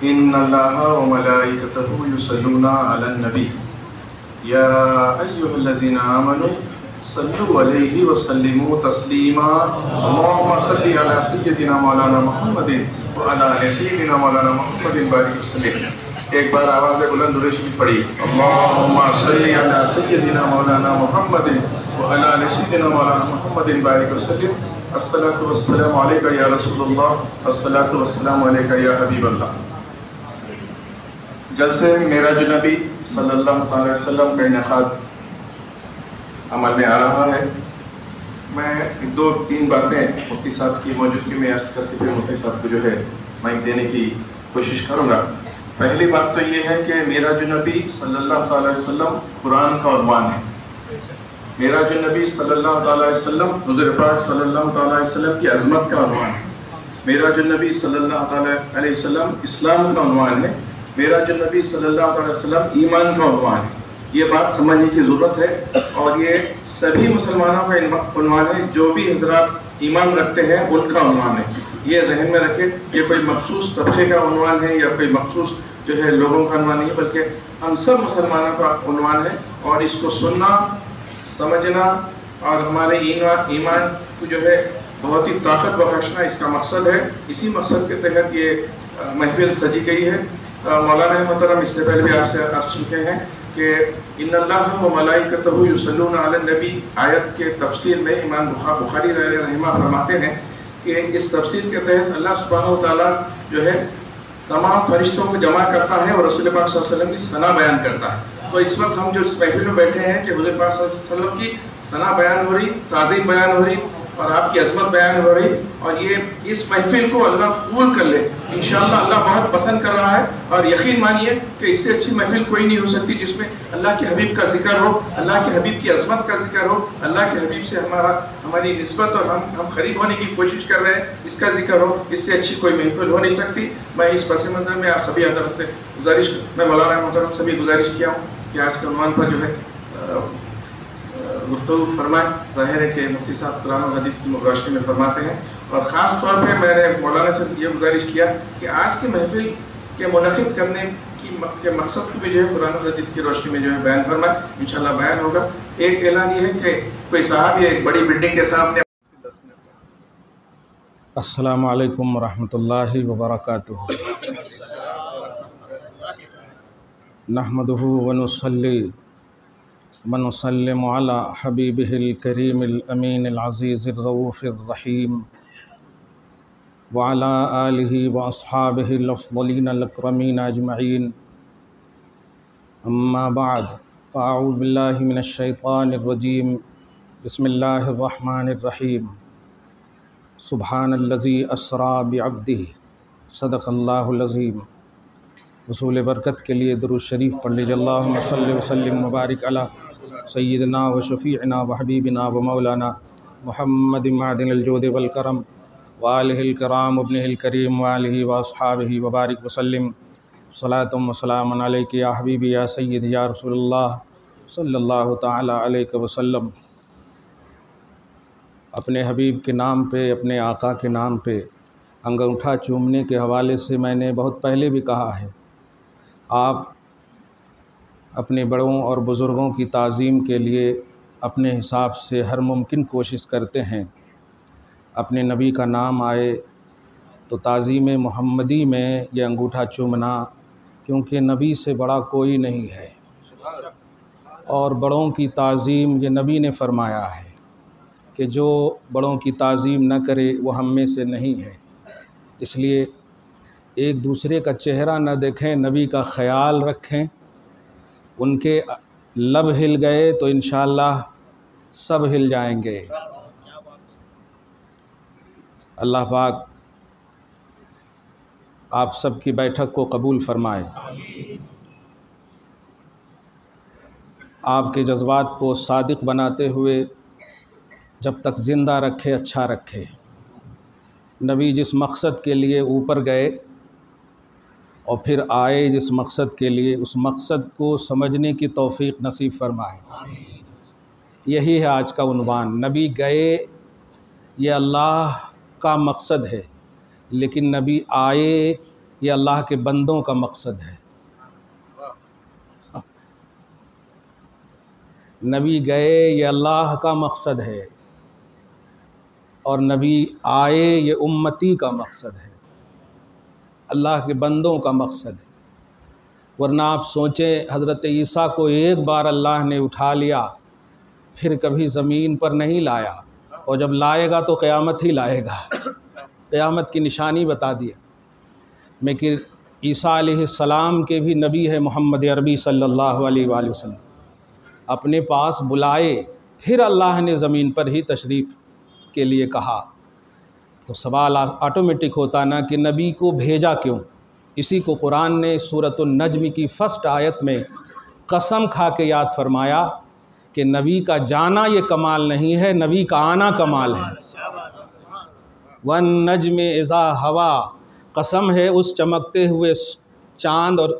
इन्नल्लाहा व मलाइकतहु युसल्लूना अलन नबी या अय्युहल्लज़ीना आमनू सल्लु अलैहि व सल्लिमू तस्लीमा। अल्लाहुम्मा सल्लि अला सय्यदिना मौलाना मुहम्मदिन व अला आलि सय्यदिना मौलाना मुहम्मदिन बारिक वसल्लिम। एक बार आवाज़ बुलंद दुरूद शरीफ पढ़ी। अल्लाहुम्मा सल्लि अला सय्यदिना मौलाना मुहम्मदिन व अला आलि सय्यदिना मौलाना मुहम्मदिन बारिक वसल्लिम। अस्सलातु वस्सलामु अलैका या रसूलल्लाह, अस्सलातु वस्सलामु अलैका या हबीबल्लाह। जलसे मेराज नबी सल्लल्लाहु अलैहि वसल्लम का इनेकाद अमल में आ रहा है। मैं दो तीन बातें मुफ्ती साहब की मौजूदगी में अर्ज करके फिर मुफ्ती साहब को जो है माइक देने की कोशिश करूँगा। पहली बात तो ये है कि मेराज नबी सल्लल्लाहु अलैहि वसल्लम कुरान का उन्वान है। मेराज नबी सल्लल्लाहु अलैहि वसल्लम हुज़ूर पाक सल्लल्लाहु अलैहि वसल्लम की अज़मत का उन्वान है। मेराज नबी सल्लल्लाहु अलैहि वसल्लम इस्लाम का उन्वान है। मेराज नबी सल्लल्लाहु अलैहि वसल्लम ईमान का उन्वान है। ये बात समझने की ज़रूरत है और ये सभी मुसलमानों का उन्वान है। जो भी हज़रात ईमान रखते हैं उनका उन्वान है। ये जहन में रखें। ये कोई मखसूस तबके का उन्वान है या कोई मखसूस जो है लोगों का उन्वान नहीं है, बल्कि हम सब मुसलमानों का उन्वान है। और इसको सुनना, समझना और हमारे ईमान को जो है बहुत ही ताकत बख्शना इसका मकसद है। इसी मकसद के तहत ये महफिल सजी गई है। मौलाना मोहतरम इससे पहले भी आपसे अर्ज चुके हैं कि इन्नल्लाहा व मलाइकतहु युसल्लूना अलन नबी आयत के तफसीर में इमाम बुखारी रहमा फरमाते हैं कि इस तफसीर के तहत अल्लाह सुब्हानहू व तआला जो है तमाम फरिश्तों को जमा करता है और रसूल पाक सल्लल्लाहु अलैहि वसल्लम की सना बयान करता है। तो इस वक्त हम जो इस महफिल में बैठे हैं कि हुज़ूर पाक सल्लल्लाहु अलैहि वसल्लम की सना बयान हो रही, ताज़ीम बयान हो रही और आपकी अज़मत बयान हो रही। और ये इस महफिल को अल्लाह कबूल कर ले इंशाअल्लाह। अल्लाह बहुत पसंद कर रहा है और यकीन मानिए कि इससे अच्छी महफिल कोई नहीं हो सकती जिसमें अल्लाह के हबीब का जिक्र हो, अल्लाह के हबीब की अज़मत का जिक्र हो, अल्लाह के हबीब से हमारी निस्बत और हम करीब होने की कोशिश कर रहे हैं इसका जिक्र हो। इससे अच्छी कोई महफिल हो नहीं सकती। मैं इस पस मंज़र में आप सभी हज़रात से गुजारिश, मैं मौलाना मोहतरम से भी गुजारिश किया हूँ कि आज के उन्वान पर जो है गुफ्तगू फरमाए। ज़ाहिर है कि मुफ्ती साहब कुरान और हदीस की रोशनी में फरमाते हैं और ख़ास तौर पे मैंने मौलाना से ये गुजारिश किया कि आज की महफिल के मुनक़िद करने के मकसद को भी जो है कुरान और हदीस की रोशनी में जो है बयान फरमाए। इंशाअल्लाह बयान होगा। एक ऐलान ये है कि कोई साहब एक बड़ी बिल्डिंग के सामने 10 मिनट। अस्सलामु अलैकुम वरहमतुल्लाहि वबरकातुहू। नहमदुहु व नुसल्ली व नुसल्लिमु अला हबीबिहिल करीमिल अमीनिल अज़ीज़िर रऊफ़िर रहीम व अला आलिहि व अस्हाबिहिल अफ़्ज़लीनल अकरमीन अजमईन। अम्मा बाद फ़अऊज़ु बिल्लाहि मिनश शैतानिर रजीम। बिस्मिल्लाहिर रहमानिर रहीम। सुब्हानल्लज़ी अस्रा बिअब्दिही सदक़ल्लाहुल अज़ीम। वसूल बरकत के लिए दुरूद शरीफ पढ़ लीजिए। अल्लाहुम्मा सल्लि व सल्लिम मुबारिक अला सय्यिदिना व शफ़ीइना व हबीबिना व मौलाना मुहम्मदिन मादिनिल जूदि वल करम व आलिहिल किराम व इब्निहिल करीम व आलिहि व अस्हाबिहि व बारिक वसल्लिम। सलातुम व सलामुन अलैका या हबीबी या सय्यिदी या रसूलल्लाह सल्लल्लाहु तआला अलैहि वसल्लम। अपने हबीब के नाम पे, अपने आका के नाम पे अंगूठा चूमने के हवाले से मैंने बहुत पहले भी कहा है, आप अपने बड़ों और बुज़ुर्गों की ताज़ीम के लिए अपने हिसाब से हर मुमकिन कोशिश करते हैं। अपने नबी का नाम आए तो ताज़ीम मुहम्मदी में यह अंगूठा चूमना, क्योंकि नबी से बड़ा कोई नहीं है और बड़ों की ताज़ीम ये नबी ने फ़रमाया है कि जो बड़ों की ताज़ीम न करे वो हम में से नहीं है। इसलिए एक दूसरे का चेहरा न देखें, नबी का ख़याल रखें। उनके लब हिल गए तो इंशाअल्लाह सब हिल जाएंगे। अल्लाह पाक आप सब की बैठक को कबूल फरमाए, आपके जज्बात को सादिक बनाते हुए जब तक ज़िंदा रखे, अच्छा रखे। नबी जिस मकसद के लिए ऊपर गए और फिर आए जिस मकसद के लिए, उस मकसद को समझने की तौफ़ीक़ नसीब फरमाए। यही है आज का उन्वान। नबी गए ये अल्लाह का मकसद है, लेकिन नबी आए ये अल्लाह के बंदों का मकसद है। नबी गए ये अल्लाह का मकसद है, और नबी आए ये उम्मती का मकसद है, अल्लाह के बंदों का मकसद है। वरना आप सोचें, हज़रत ईसा को एक बार अल्लाह ने उठा लिया, फिर कभी ज़मीन पर नहीं लाया, और जब लाएगा तो क़यामत ही लाएगा। क़यामत की निशानी बता दिया। लेकिन ईसा अलैहिस्सलाम के भी नबी है मोहम्मद अरबी सल्लल्लाहु अलैहि वसल्लम, अपने पास बुलाए, फिर अल्लाह ने ज़मीन पर ही तशरीफ़ के लिए कहा। तो सवाल ऑटोमेटिक होता ना कि नबी को भेजा क्यों। इसी को कुरान ने सूरतुन नज्म की फर्स्ट आयत में कसम खा के याद फरमाया कि नबी का जाना ये कमाल नहीं है, नबी का आना कमाल है। वन नज्म इज़ा हवा, कसम है उस चमकते हुए चाँद और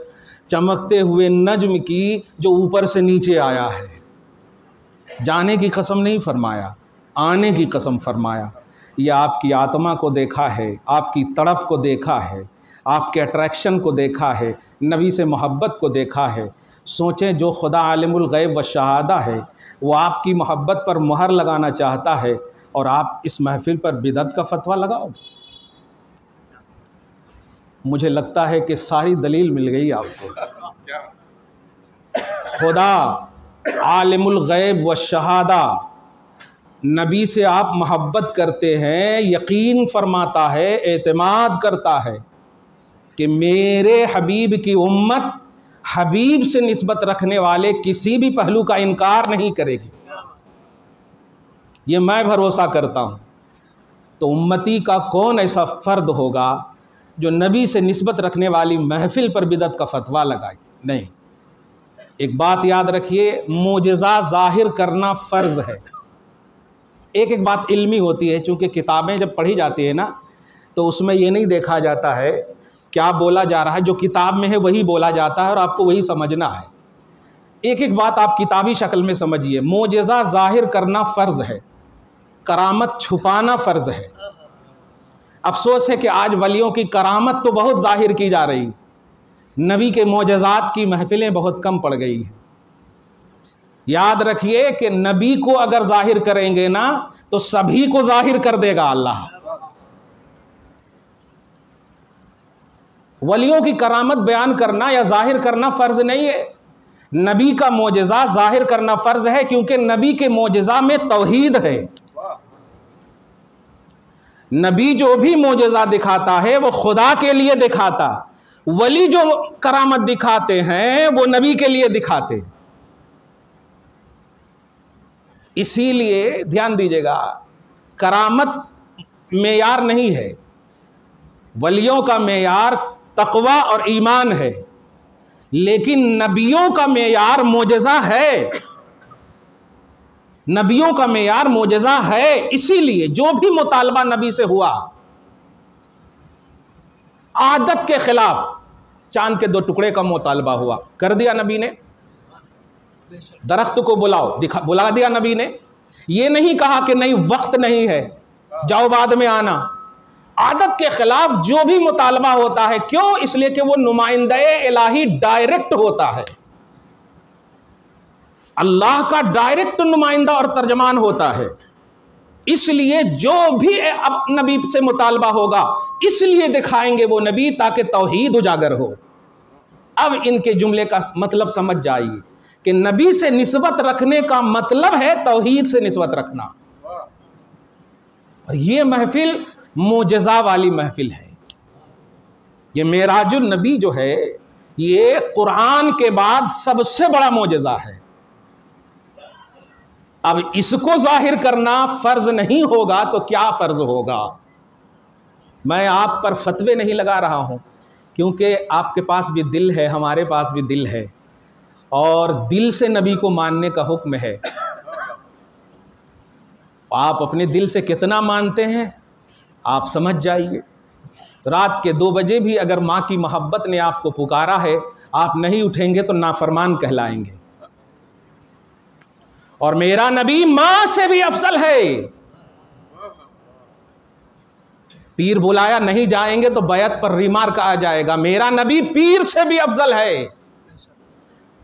चमकते हुए नज्म की जो ऊपर से नीचे आया है। जाने की कसम नहीं फरमाया, आने की कसम फरमाया। ये आपकी आत्मा को देखा है, आपकी तड़प को देखा है, आपके अट्रैक्शन को देखा है, नबी से मोहब्बत को देखा है। सोचें, जो खुदा आलिमुल गैब व शहादा है वो आपकी मोहब्बत पर मुहर लगाना चाहता है, और आप इस महफिल पर बिदअत का फतवा लगाओ। मुझे लगता है कि सारी दलील मिल गई आपको। खुदा आलिमुल गैब व शहादा, नबी से आप मोहब्बत करते हैं, यकीन फरमाता है, एतमाद करता है कि मेरे हबीब की उम्मत हबीब से निस्बत रखने वाले किसी भी पहलू का इनकार नहीं करेगी। ये मैं भरोसा करता हूँ। तो उम्मती का कौन ऐसा फ़र्द होगा जो नबी से निस्बत रखने वाली महफिल पर बिदअत का फतवा लगाए? नहीं। एक बात याद रखिए, मोजज़ा ज़ाहिर करना फ़र्ज़ है। एक एक बात इल्मी होती है, चूँकि किताबें जब पढ़ी जाती है ना, तो उसमें ये नहीं देखा जाता है क्या बोला जा रहा है, जो किताब में है वही बोला जाता है और आपको वही समझना है। एक एक बात आप किताबी शक्ल में समझिए। मोजज़ा ज़ाहिर करना फ़र्ज़ है, करामत छुपाना फ़र्ज़ है। अफसोस है कि आज वलियों की करामत तो बहुत ज़ाहिर की जा रही, नबी के मोजज़ात की महफिलें बहुत कम पड़ गई हैं। याद रखिए कि नबी को अगर ज़ाहिर करेंगे ना तो सभी को ज़ाहिर कर देगा अल्लाह। वलियों की करामत बयान करना या ज़ाहिर करना फ़र्ज़ नहीं है, नबी का मोजज़ा ज़ाहिर करना फ़र्ज़ है, क्योंकि नबी के मोजज़ा में तौहीद है। नबी जो भी मोजज़ा दिखाता है वो खुदा के लिए दिखाता, वली जो करामत दिखाते हैं वो नबी के लिए दिखाते। इसीलिए ध्यान दीजिएगा, करामत मेयार नहीं है, वलियों का मेयार तक़वा और ईमान है, लेकिन नबियों का मेयार मोजज़ा है। नबियों का मेयार मोजज़ा है। इसीलिए जो भी मुतालबा नबी से हुआ, आदत के खिलाफ चांद के 2 टुकड़े का मुतालबा हुआ, कर दिया नबी ने। दरख्त को बुलाओ, बुला दिया नबी ने। ये नहीं कहा कि नहीं वक्त नहीं है, जाओ बाद में आना। आदत के खिलाफ जो भी मुतालबा होता है, क्यों? इसलिए कि वो नुमाइंदे इलाही डायरेक्ट होता है, अल्लाह का डायरेक्ट नुमाइंदा और तर्जमान होता है। इसलिए जो भी अब नबी से मुतालबा होगा, इसलिए दिखाएंगे वो नबी ताकि तौहीद उजागर हो। अब इनके जुमले का मतलब समझ जाइए कि नबी से निस्बत रखने का मतलब है तौहीद से निस्बत रखना। और ये महफिल मोजज़ा वाली महफिल है। ये मेराजुन नबी जो है, ये कुरान के बाद सबसे बड़ा मोजज़ा है। अब इसको जाहिर करना फ़र्ज़ नहीं होगा तो क्या फ़र्ज़ होगा? मैं आप पर फतवे नहीं लगा रहा हूँ, क्योंकि आपके पास भी दिल है, हमारे पास भी दिल है, और दिल से नबी को मानने का हुक्म है। आप अपने दिल से कितना मानते हैं आप समझ जाइए। रात के 2 बजे भी अगर माँ की मोहब्बत ने आपको पुकारा है, आप नहीं उठेंगे तो नाफरमान कहलाएंगे। और मेरा नबी माँ से भी अफजल है। पीर बुलाया नहीं जाएंगे तो बैत पर रिमार्क आ जाएगा, मेरा नबी पीर से भी अफजल है।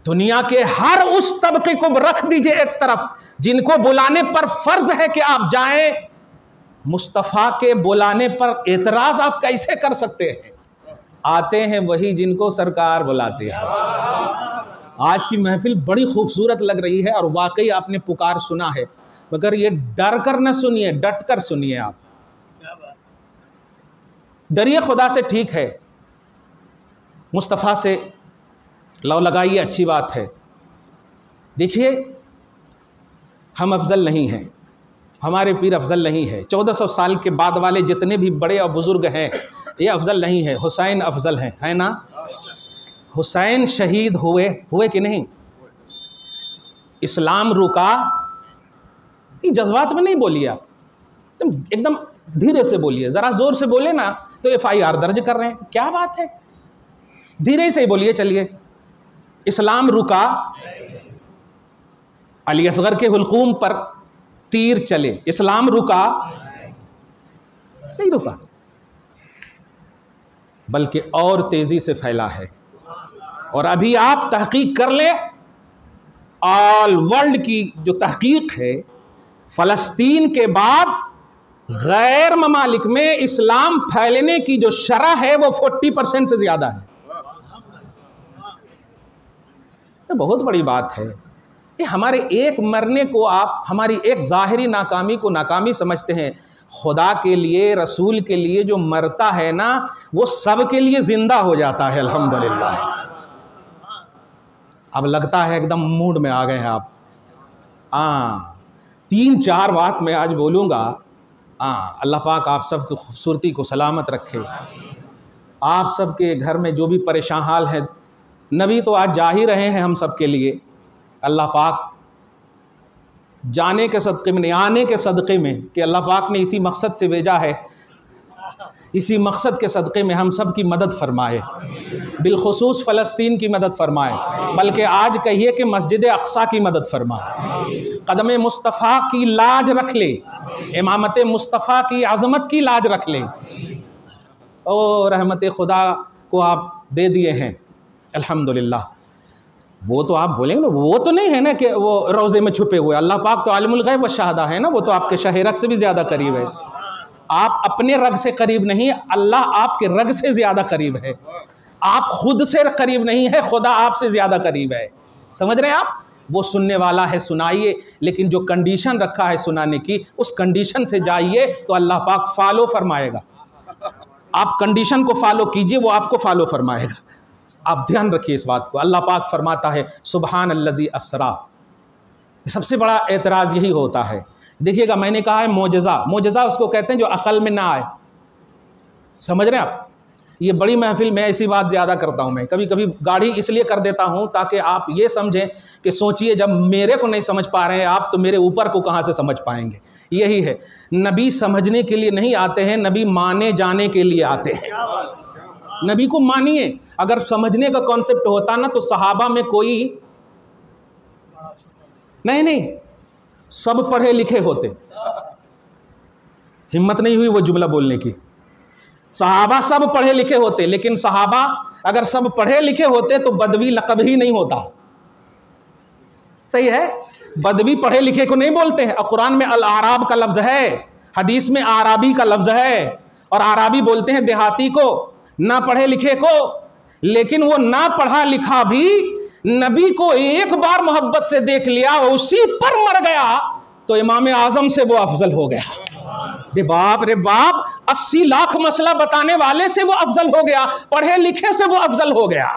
दुनिया के हर उस तबके को रख दीजिए एक तरफ जिनको बुलाने पर फर्ज है कि आप जाएं, मुस्तफ़ा के बुलाने पर एतराज आप कैसे कर सकते हैं? आते हैं वही जिनको सरकार बुलाते हैं। आज की महफिल बड़ी खूबसूरत लग रही है और वाकई आपने पुकार सुना है, मगर ये डर कर न सुनिए, डट कर सुनिए। आप डरिए खुदा से, ठीक है, मुस्तफ़ा से लव लगाइए, अच्छी बात है। देखिए, हम अफजल नहीं हैं, हमारे पीर अफजल नहीं है। 1400 साल के बाद वाले जितने भी बड़े और बुज़ुर्ग हैं ये अफजल नहीं है। हुसैन अफजल हैं, है ना? हुसैन शहीद हुए कि नहीं? इस्लाम रुका, ये जज्बात में नहीं बोलिए आप, तुम एकदम धीरे से बोलिए। ज़रा ज़ोर से बोले ना तो FIR दर्ज कर रहे हैं, क्या बात है? धीरे से ही बोलिए। चलिए, इस्लाम रुका, अली असगर के हुल्कूम पर तीर चले, इस्लाम रुका नहीं, रुका, बल्कि और तेजी से फैला है। और अभी आप तहकीक कर ले, ऑल वर्ल्ड की जो तहकीक है, फ़लस्तीन के बाद गैर ममालिक में इस्लाम फैलने की जो शरह है वो 40% से ज़्यादा है। ये बहुत बड़ी बात है। ये हमारे एक मरने को आप हमारी एक ज़ाहिरी नाकामी को नाकामी समझते हैं। खुदा के लिए, रसूल के लिए जो मरता है ना, वो सब के लिए ज़िंदा हो जाता है। अल्हम्दुलिल्लाह। अब लगता है एकदम मूड में आ गए हैं आप। 3-4 बात मैं आज बोलूँगा। अल्लाह पाक आप सब की खूबसूरती को सलामत रखे। आप सब के घर में जो भी परेशान हाल है, नबी तो आज जा ही रहे हैं हम सब के लिए। अल्लाह पाक जाने के सदक़े में, आने के सदक़े में, कि अल्लाह पाक ने इसी मकसद से भेजा है, इसी मकसद के सदक़े में हम सब की मदद फरमाए, बिलखुसूस फ़लस्तीन की मदद फरमाए, बल्कि आज कहिए कि मस्जिद अक़सा की मदद फरमाए। क़दम मुस्तफ़ा की लाज रख ले, इमामत मुस्तफ़ा की आज़मत की लाज रख ले। ओ रहमत खुदा को आप दे दिए हैं, अल्हम्दुलिल्लाह। वो तो आप बोलेंगे ना, वो तो नहीं है ना कि वो रोज़े में छुपे हुए। अल्लाह पाक तो आलिमुल गैब व शहादा है ना, वो तो आपके शहरक से भी ज़्यादा करीब है। आप अपने रग से करीब नहीं, अल्लाह आपके रग से ज़्यादा करीब है। आप खुद से करीब नहीं है, खुदा आपसे ज़्यादा करीब है। समझ रहे हैं आप? वो सुनने वाला है, सुनाइए, लेकिन जो कंडीशन रखा है सुनाने की, उस कंडीशन से जाइए तो अल्लाह पाक फॉलो फरमाएगा। आप कंडीशन को फॉलो कीजिए, वो आपको फॉलो फरमाएगा। आप ध्यान रखिए इस बात को। अल्लाह पाक फरमाता है सुबहान अल्लज़ी असरा। सबसे बड़ा एतराज़ यही होता है। देखिएगा, मैंने कहा है मोजज़ा, मोजज़ा उसको कहते हैं जो अक़ल में ना आए। समझ रहे हैं आप? ये बड़ी महफिल में ऐसी बात ज़्यादा करता हूँ मैं, कभी कभी गाढ़ी इसलिए कर देता हूँ ताकि आप ये समझें कि सोचिए, जब मेरे को नहीं समझ पा रहे हैं आप, तो मेरे ऊपर को कहाँ से समझ पाएंगे। यही है, नबी समझने के लिए नहीं आते हैं, नबी माने जाने के लिए आते हैं। नबी को मानिए। अगर समझने का कॉन्सेप्ट होता ना तो सहाबा में कोई नहीं, सब पढ़े लिखे होते। हिम्मत नहीं हुई वो जुमला बोलने की। सहाबा सब पढ़े लिखे होते, लेकिन सहाबा अगर सब पढ़े लिखे होते तो बदवी लक़ब ही नहीं होता। सही है? बदवी पढ़े लिखे को नहीं बोलते हैं। कुरान में अल आराब का लफ्ज़ है, हदीस में आराबी का लफ्ज़ है, और आराबी बोलते हैं देहाती को, ना पढ़े लिखे को। लेकिन वो ना पढ़ा लिखा भी नबी को एक बार मोहब्बत से देख लिया और उसी पर मर गया तो इमाम आज़म से वो अफजल हो गया। रे बाप 80 लाख मसला बताने वाले से वो अफजल हो गया, पढ़े लिखे से वो अफजल हो गया।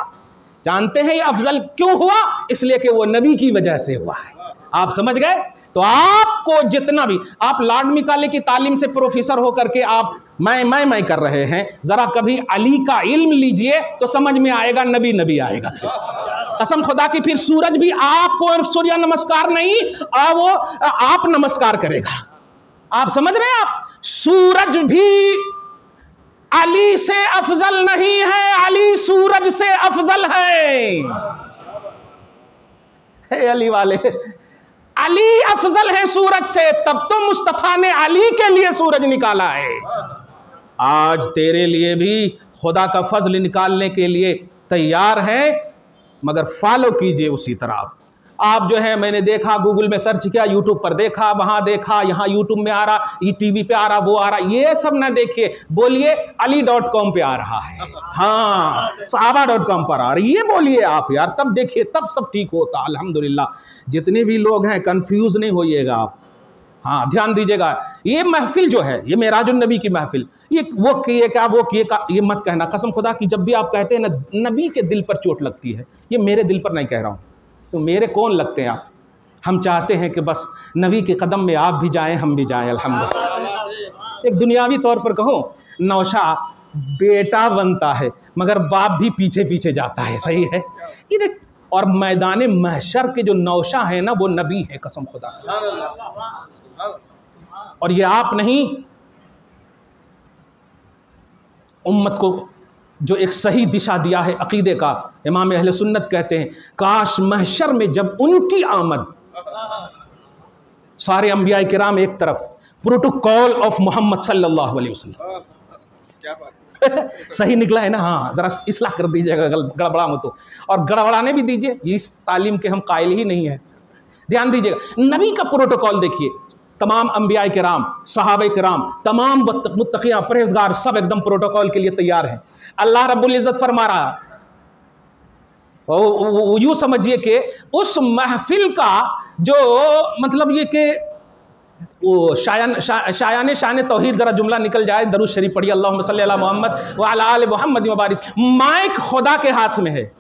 जानते हैं ये अफजल क्यों हुआ? इसलिए कि वो नबी की वजह से हुआ है। आप समझ गए? तो आपको जितना भी आप लाड मिकाले की तालीम से प्रोफेसर होकर के आप मैं कर रहे हैं, ज़रा कभी अली का इल्म लीजिए तो समझ में आएगा, नबी नबी आएगा। कसम खुदा की, फिर सूरज भी आपको सूर्य नमस्कार नहीं, वो आप नमस्कार करेगा। आप समझ रहे हैं? आप सूरज भी अली से अफजल नहीं है, अली सूरज से अफजल है। अली वाले, अली अफजल है सूरज से, तब तो मुस्तफ़ा ने अली के लिए सूरज निकाला है। आज तेरे लिए भी खुदा का फजल निकालने के लिए तैयार है, मगर फॉलो कीजिए उसी तरह। आप जो है, मैंने देखा, गूगल में सर्च किया, यूट्यूब पर देखा, वहाँ देखा, यहाँ यूट्यूब में आ रहा, ये टीवी पे आ रहा, वो आ रहा, ये सब ना देखिए, बोलिए ali.com पे आ रहा है, हाँ sahaba.com पर आ रहा है, ये बोलिए आप यार, तब देखिए, तब सब ठीक होता। अल्हम्दुलिल्लाह। जितने भी लोग हैं कंफ्यूज नहीं होइएगा आप, हाँ ध्यान दीजिएगा। ये महफिल जो है, ये मेराजुन नबी की महफिल, ये वो किए क्या, वो किए का, ये मत कहना। कसम खुदा की, जब भी आप कहते हैं ना नबी के दिल पर चोट लगती है, ये मेरे दिल पर नहीं कह रहा हूँ, तो मेरे कौन लगते हैं आप। हम चाहते हैं कि बस नबी के कदम में आप भी जाएं, हम भी जाएं। अल्हम्दुलिल्लाह। एक दुनियावी तौर पर कहूँ, नौशा बेटा बनता है मगर बाप भी पीछे पीछे जाता है, सही है। ये और मैदान महशर के जो नौशा है ना, वो नबी है, कसम खुदा। और ये आप नहीं, उम्मत को जो एक सही दिशा दिया है अकीदे का, इमाम अहले सुन्नत कहते हैं, काश महशर में जब उनकी आमद, सारे अंबिया किराम एक तरफ, प्रोटोकॉल ऑफ मोहम्मद सल्लल्लाहु अलैहि वसल्लम, क्या बात सही निकला है ना, हाँ जरा इस्लाह कर दीजिएगा गड़बड़ा हो तो, और गड़बड़ाने भी दीजिए, इस तालीम के हम कायल ही नहीं हैं। ध्यान दीजिएगा, नबी का प्रोटोकॉल देखिए, तमाम अंबिया किराम, सहाबा किराम, तमाम मुत्तक़ियाँ, परहेज़गार, सब एकदम प्रोटोकॉल के लिए तैयार हैं। अल्लाह रब्बुल इज़्ज़त फरमा रहा है, यूँ समझिए कि उस महफिल का जो मतलब ये कि वो शायान तौहीद ज़रा जुमला निकल जाए, दरूद शरीफ पढ़िए, अल्लाहुम्मा सल्ली अला मोहम्मद व अला आले मोहम्मद व बारिक। माइक खुदा के हाथ में है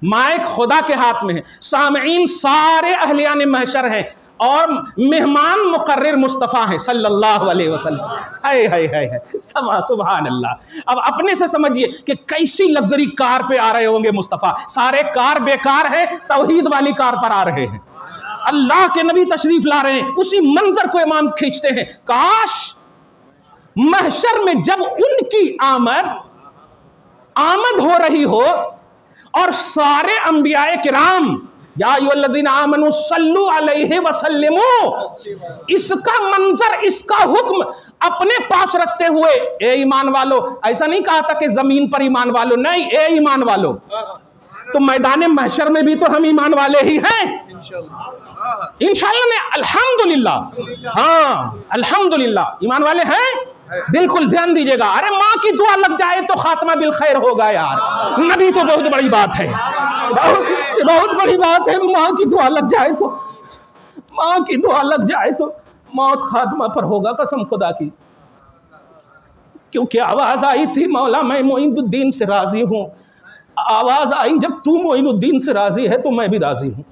माइक खुदा के हाथ में है, सामईन सारे अहलियान महशर हैं और मेहमान मुकर्रर मुस्तफ़ा हैं सल्लल्लाहु अलैहि वसल्लम। हाय हाय हाय, सुभान अल्लाह। अब अपने से समझिए कि कैसी लग्जरी कार पे आ रहे होंगे मुस्तफ़ा। सारे कार बेकार है, तौहीद वाली कार पर आ रहे हैं, अल्लाह के नबी तशरीफ ला रहे हैं। उसी मंजर को इमाम खींचते हैं, काश महशर में जब उनकी आमद हो रही हो और सारे अंबियाए किराम, या अय्युहल्लज़ीना आमनू सल्लू अलैहि वसल्लिमू, इसका मंजर, इसका हुक्म अपने पास रखते हुए, ए ईमान वालो, ऐसा नहीं कहा था कि जमीन पर ईमान वालो, नहीं, ए ईमान वालो, तो मैदान महशर में भी तो हम ईमान वाले ही हैं इंशाअल्लाह में, अल्हम्दुलिल्लाह। हाँ अल्हम्दुलिल्लाह ईमान वाले हैं, बिल्कुल ध्यान दीजिएगा। अरे माँ की दुआ लग जाए तो खात्मा बिल खैर होगा यार, नबी तो बहुत बड़ी बात है, बहुत बड़ी बात है। माँ की दुआ लग जाए तो, माँ की दुआ लग जाए तो मौत खात्मा पर होगा, कसम खुदा की। क्योंकि आवाज आई थी, मौला मैं मोइनुद्दीन से राजी हूँ। आवाज आई, जब तू मोइनुद्दीन से राजी है तो मैं भी राजी हूँ।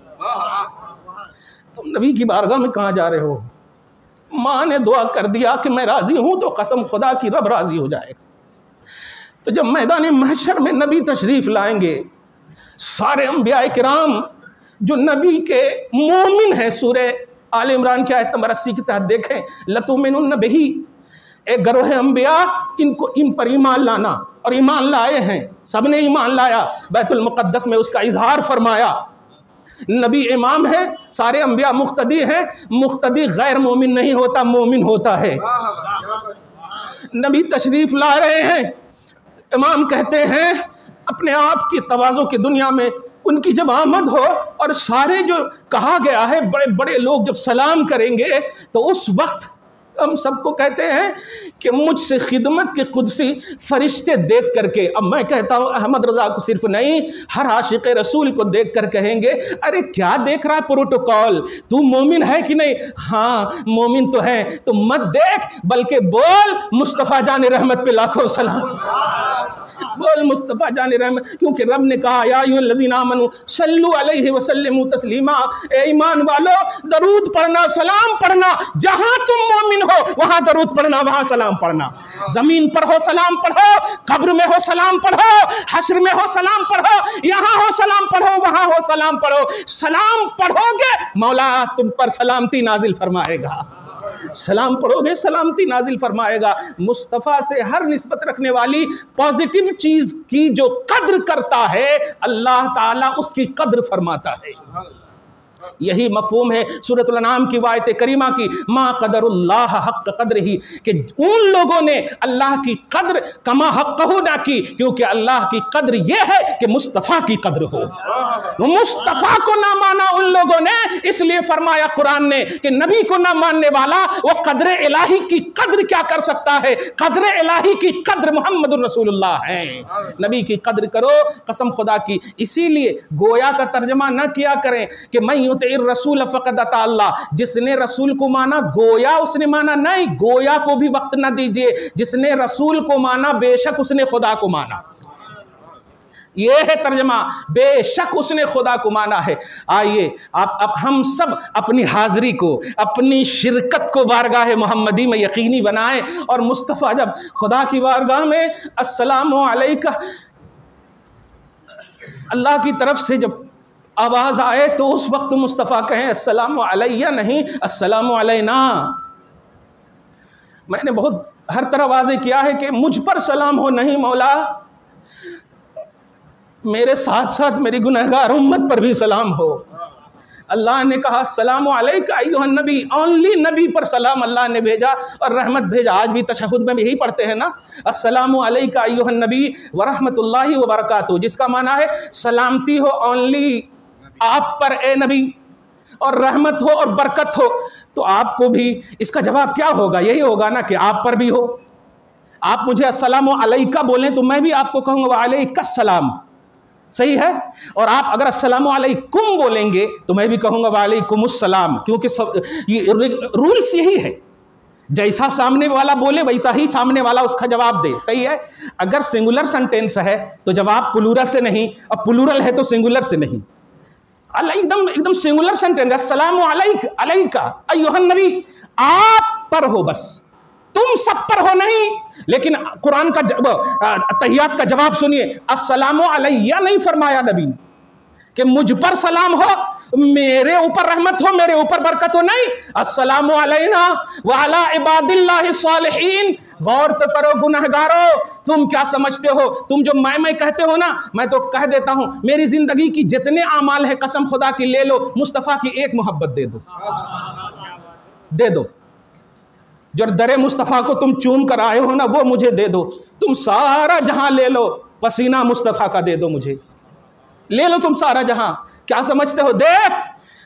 तुम नबी की बारगाह में कहाँ जा रहे हो? माँ ने दुआ कर दिया कि मैं राजी हूँ, तो कसम खुदा की रब राजी हो जाएगा। तो जब मैदान महशर में नबी तशरीफ लाएंगे, सारे अंबिया किराम जो नबी के मोमिन हैं, सूरह आल इमरान की आयत नंबर 80 के तहत देखें, लतुमिनुन्न बिही, एक गरोह अंबिया, इनको इन पर ईमान लाना, और ईमान लाए हैं, सब ने ईमान लाया। बैतुल मुक़द्दस में उसका इजहार फरमाया। नबी इमाम है, सारे अंबिया मुख्तदी हैं, मुख्तदी गैर मोमिन नहीं होता, मोमिन होता है। नबी तशरीफ ला रहे हैं, इमाम कहते हैं अपने आप की तवाज़ो की दुनिया में उनकी जब आमद हो और सारे जो कहा गया है बड़े बड़े लोग जब सलाम करेंगे, तो उस वक्त हम सबको कहते हैं कि मुझसे खिदमत के कुदसी फरिश्ते देख करके, अब मैं कहता हूँ अहमद रज़ा को सिर्फ नहीं, हर आशिक़ रसूल को देख कर कहेंगे, अरे क्या देख रहा है प्रोटोकॉल, तू मोमिन है कि नहीं? हाँ मोमिन तो है, तो मत देख, बल्कि बोल मुस्तफ़ा जान रहमत पे लाखों सलाम, बोल मुस्तफ़ा जान रहमत, क्योंकि रब ने कहा या अय्युहल्लज़ीना आमनू सल्लू अलैहि वसल्लिमू तस्लीमा, ए ईमान वालो दरूद पढ़ना, सलाम पढ़ना, जहाँ तुम मोमिन हो वहाँ दरूद पढ़ना, वहाँ सलाम पढ़ना। जमीन पर हो सलाम पढ़ो, कब्र में हो सलाम पढ़ो, हश्र में हो सलाम पढ़ो, यहाँ हो सलाम पढ़ो, वहाँ हो सलाम पढ़ो। सलाम पढ़ोगे मौला तुम पर सलामती नाजिल फरमाएगा, सलाम पढ़ोगे सलामती नाजिल फरमाएगा। मुस्तफ़ा से हर निस्बत रखने वाली पॉजिटिव चीज़ की जो कद्र करता है, अल्लाह ताला उसकी कद्र फरमाता है। यही मफहूम है सूरतुल अनाम की आयत करीमा की, मा क़दरुल्लाह हक़्क़ क़द्रिही, कि उन लोगों ने अल्लाह की कद्र कमा हक़्क़हू ना की, क्योंकि अल्लाह की कद्र यह है कि मुस्तफ़ा की कद्र हो। मुस्तफ़ा को ना माना उन लोगों ने, इसलिए फरमाया कुरान ने कि नबी को ना मानने वाला वो कद्र इलाही की कद्र क्या कर सकता है। कद्र इलाही की कद्र मुहम्मदुर रसूलुल्लाह है। नबी की कद्र करो कसम खुदा की। इसीलिए गोया का तर्जमा न किया करें कि मैं युतिर रसूल फ़क़द अता अल्लाह, जिसने रसूल को माना गोया उसने माना, नहीं, गोया को भी वक्त न दीजिए। जिसने रसूल को माना बेशक उसने खुदा को माना, ये है तर्जमा, बेशक उसने खुदा को माना है। आइए आप हम सब अपनी हाज़िरी को, अपनी शिरकत को बारगाह मोहम्मदी में यकीनी बनाएं। और मुस्तफ़ा जब खुदा की बारगाह में अस्सलामु अलैका अल्लाह की तरफ से जब आवाज़ आए तो उस वक्त मुस्तफ़ा कहें अस्सलामु अलैया नहीं, अस्सलामु अलैना। मैंने बहुत हर तरह वाज़े किया है कि मुझ पर सलाम हो, नहीं मौला, मेरे साथ साथ मेरी गुनहगार उम्मत पर भी सलाम हो। अल्लाह ने कहा अस्सलामु अलैका अय्युहन नबी, ओनली नबी पर सलाम अल्लाह ने भेजा और रहमत भेजा। आज भी तशहुद में यही पढ़ते हैं ना, अस्सलामु अलैका अय्युहन नबी व रहमतुल्लाहि व बरकातुहू, जिसका माना है सलामती हो ओनली आप पर ए नबी, और रहमत हो और बरकत हो। तो आपको भी इसका जवाब क्या होगा? यही होगा ना कि आप पर भी हो। आप मुझे अस्सलामु अलैका बोलें तो मैं भी आपको कहूँगा वालैकुम सलाम, सही है। और आप अगर अस्सलामु अलैकुम बोलेंगे तो मैं भी कहूँगा वालैकुमुस सलाम, क्योंकि सब ये रूल्स यही है, जैसा सामने वाला बोले वैसा ही सामने वाला उसका जवाब दे, सही है। अगर सिंगुलर सेंटेंस है तो जवाब प्लूरल से नहीं, और प्लूरल है तो सिंगुलर से नहीं। एकदम एकदम सिंगुलर सेंटेंस, अस्सलामु अलैका अय्युहन नबी, आप पर हो, बस तुम सब पर हो नहीं। लेकिन कुरान का तहियात का जवाब सुनिए, अस्सलामु अलैया नहीं फरमाया नबी ने कि मुझ पर सलाम हो, मेरे ऊपर रहमत हो, मेरे ऊपर बरकत हो, नहीं, अस्सलामु अलैना व अला इबादिल्लाहि सालिहीन। गौर तो करो गुनहगारो, तुम क्या समझते हो? तुम जो मैं कहते हो ना, मैं तो कह देता हूं मेरी जिंदगी की जितने आमाल है कसम खुदा की ले लो, मुस्तफ़ा की एक मोहब्बत दे दो, दे दो। जो दरे मुस्तफ़ा को तुम चूम कर आए हो ना, वो मुझे दे दो। तुम सारा जहां ले लो, पसीना मुस्तफ़ा का दे दो मुझे, ले लो तुम सारा जहां। क्या समझते हो? देख,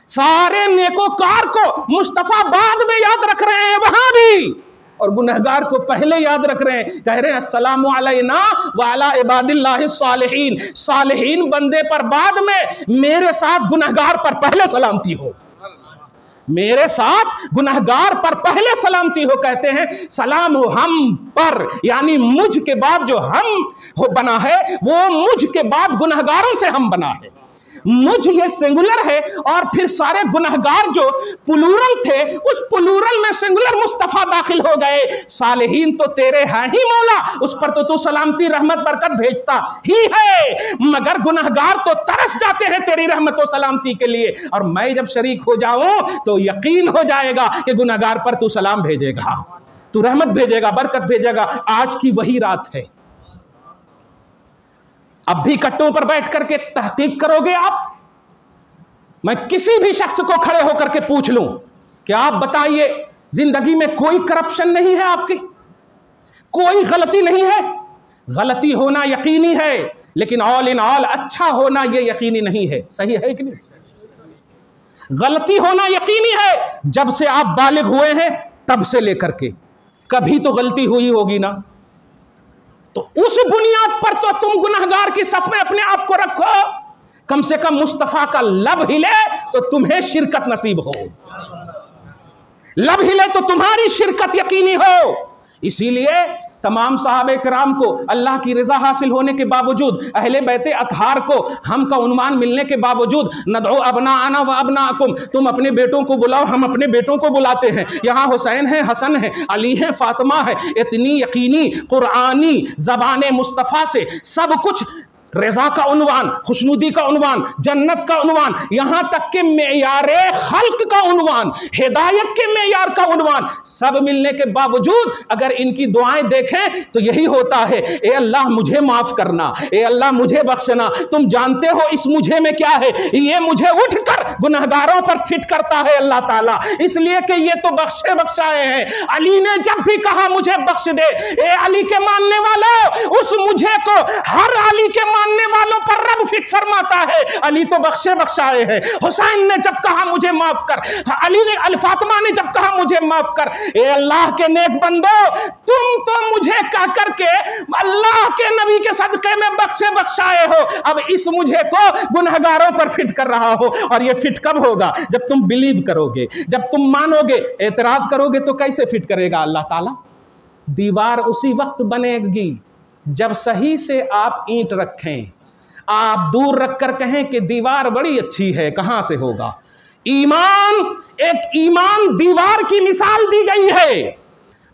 सारे नेकोकार को मुस्तफ़ा बाद में याद रख रहे हैं वहां भी, और गुनहगार को पहले याद रख रहे हैं। कह रहे हैं अस्सलामु अलैना व अला इबादिल्लाहि सालिहीन, सालिहीन बंदे पर बाद में, मेरे साथ गुनहगार पर पहले सलामती हो, मेरे साथ गुनहगार पर पहले सलामती हो। कहते हैं सलाम हो हम पर, यानी मुझ के बाद जो हम हो बना है वो मुझ के बाद गुनहगारों से हम बना है। मुझ ये सिंगुलर है, और फिर सारे गुनहगार जो प्लूरल थे, उस प्लूरल में सिंगुलर मुस्तफ़ा दाखिल हो गए। सालेहीन तो तेरे हैं ही मौला, उस पर तो तू सलामती रहमत बरकत भेजता ही है, मगर गुनहगार तो तरस जाते हैं तेरी रहमत और सलामती के लिए। और मैं जब शरीक हो जाऊं तो यकीन हो जाएगा कि गुनहगार पर तू सलाम भेजेगा, तू रहमत भेजेगा, बरकत भेजेगा। आज की वही रात है। अब भी कट्टों पर बैठ करके तहकीक करोगे आप? मैं किसी भी शख्स को खड़े होकर के पूछ लूं कि आप बताइए, जिंदगी में कोई करप्शन नहीं है आपकी, कोई गलती नहीं है? गलती होना यकीनी है, लेकिन ऑल इन ऑल अच्छा होना यह यकीनी नहीं है। सही है कि नहीं? गलती होना यकीनी है, जब से आप बालिग हुए हैं तब से लेकर के, कभी तो गलती हुई होगी ना। तो उस बुनियाद पर तो तुम गुनहगार की सफ में अपने आप को रखो। कम से कम मुस्तफा का लब हिले तो तुम्हें शिरकत नसीब हो, लब हिले तो तुम्हारी शिरकत यकीनी हो। इसीलिए तमाम सहाबे किराम को अल्लाह की रज़ा हासिल होने के बावजूद, अहले बैते अतहार को हम का उन्वान मिलने के बावजूद, नदउ अबनाअना व अबनाअकुम, तुम अपने बेटों को बुलाओ, हम अपने बेटों को बुलाते हैं। यहाँ हुसैन है, हसन है, अली है, फातिमा है। इतनी यकीनी कुरानी ज़बान मुस्तफ़ा से सब कुछ रज़ा का उन्वान, खुशनुदी का उन्वान, जन्नत का उन्वान, यहाँ तक के मेयारे खल्क का उन्वान, हिदायत के मेयार का उन्वान, सब मिलने के बावजूद अगर इनकी दुआएं देखें तो यही होता है, ए अल्लाह मुझे माफ करना, ए अल्लाह मुझे बख्शना। तुम जानते हो इस मुझे में क्या है? ये मुझे उठकर गुनहगारों पर फिट करता है अल्लाह ताला, इसलिए कि ये तो बख्शे बख्शाए हैं। अली ने जब भी कहा मुझे बख्श दे, ए अली के मानने वालों, उस मुझे को हर अली के मानने वालों पर रब फिट फरमाता है। अली तो बख्शे बख्शाए हैं। हुसैन ने जब कहा मुझे माफ कर, अली ने, अल फातिमा ने जब कहा मुझे माफ कर, ए अल्लाह के नेक बंदो, तुम तो मुझे कह करके अल्लाह के नबी के सदके में बख्शे बख्शाए हो, अब इस मुझे को गुनहगारों पर फिट कर रहा हो। और ये फिट कब होगा? जब तुम बिलीव करोगे, जब तुम मानोगे। एतराज करोगे तो कैसे फिट करेगा अल्लाह ताला? दीवार उसी वक्त बनेगी जब सही से आप ईंट रखें। आप दूर रखकर कहें कि दीवार बड़ी अच्छी है, कहां से होगा? ईमान, एक ईमान दीवार की मिसाल दी गई है।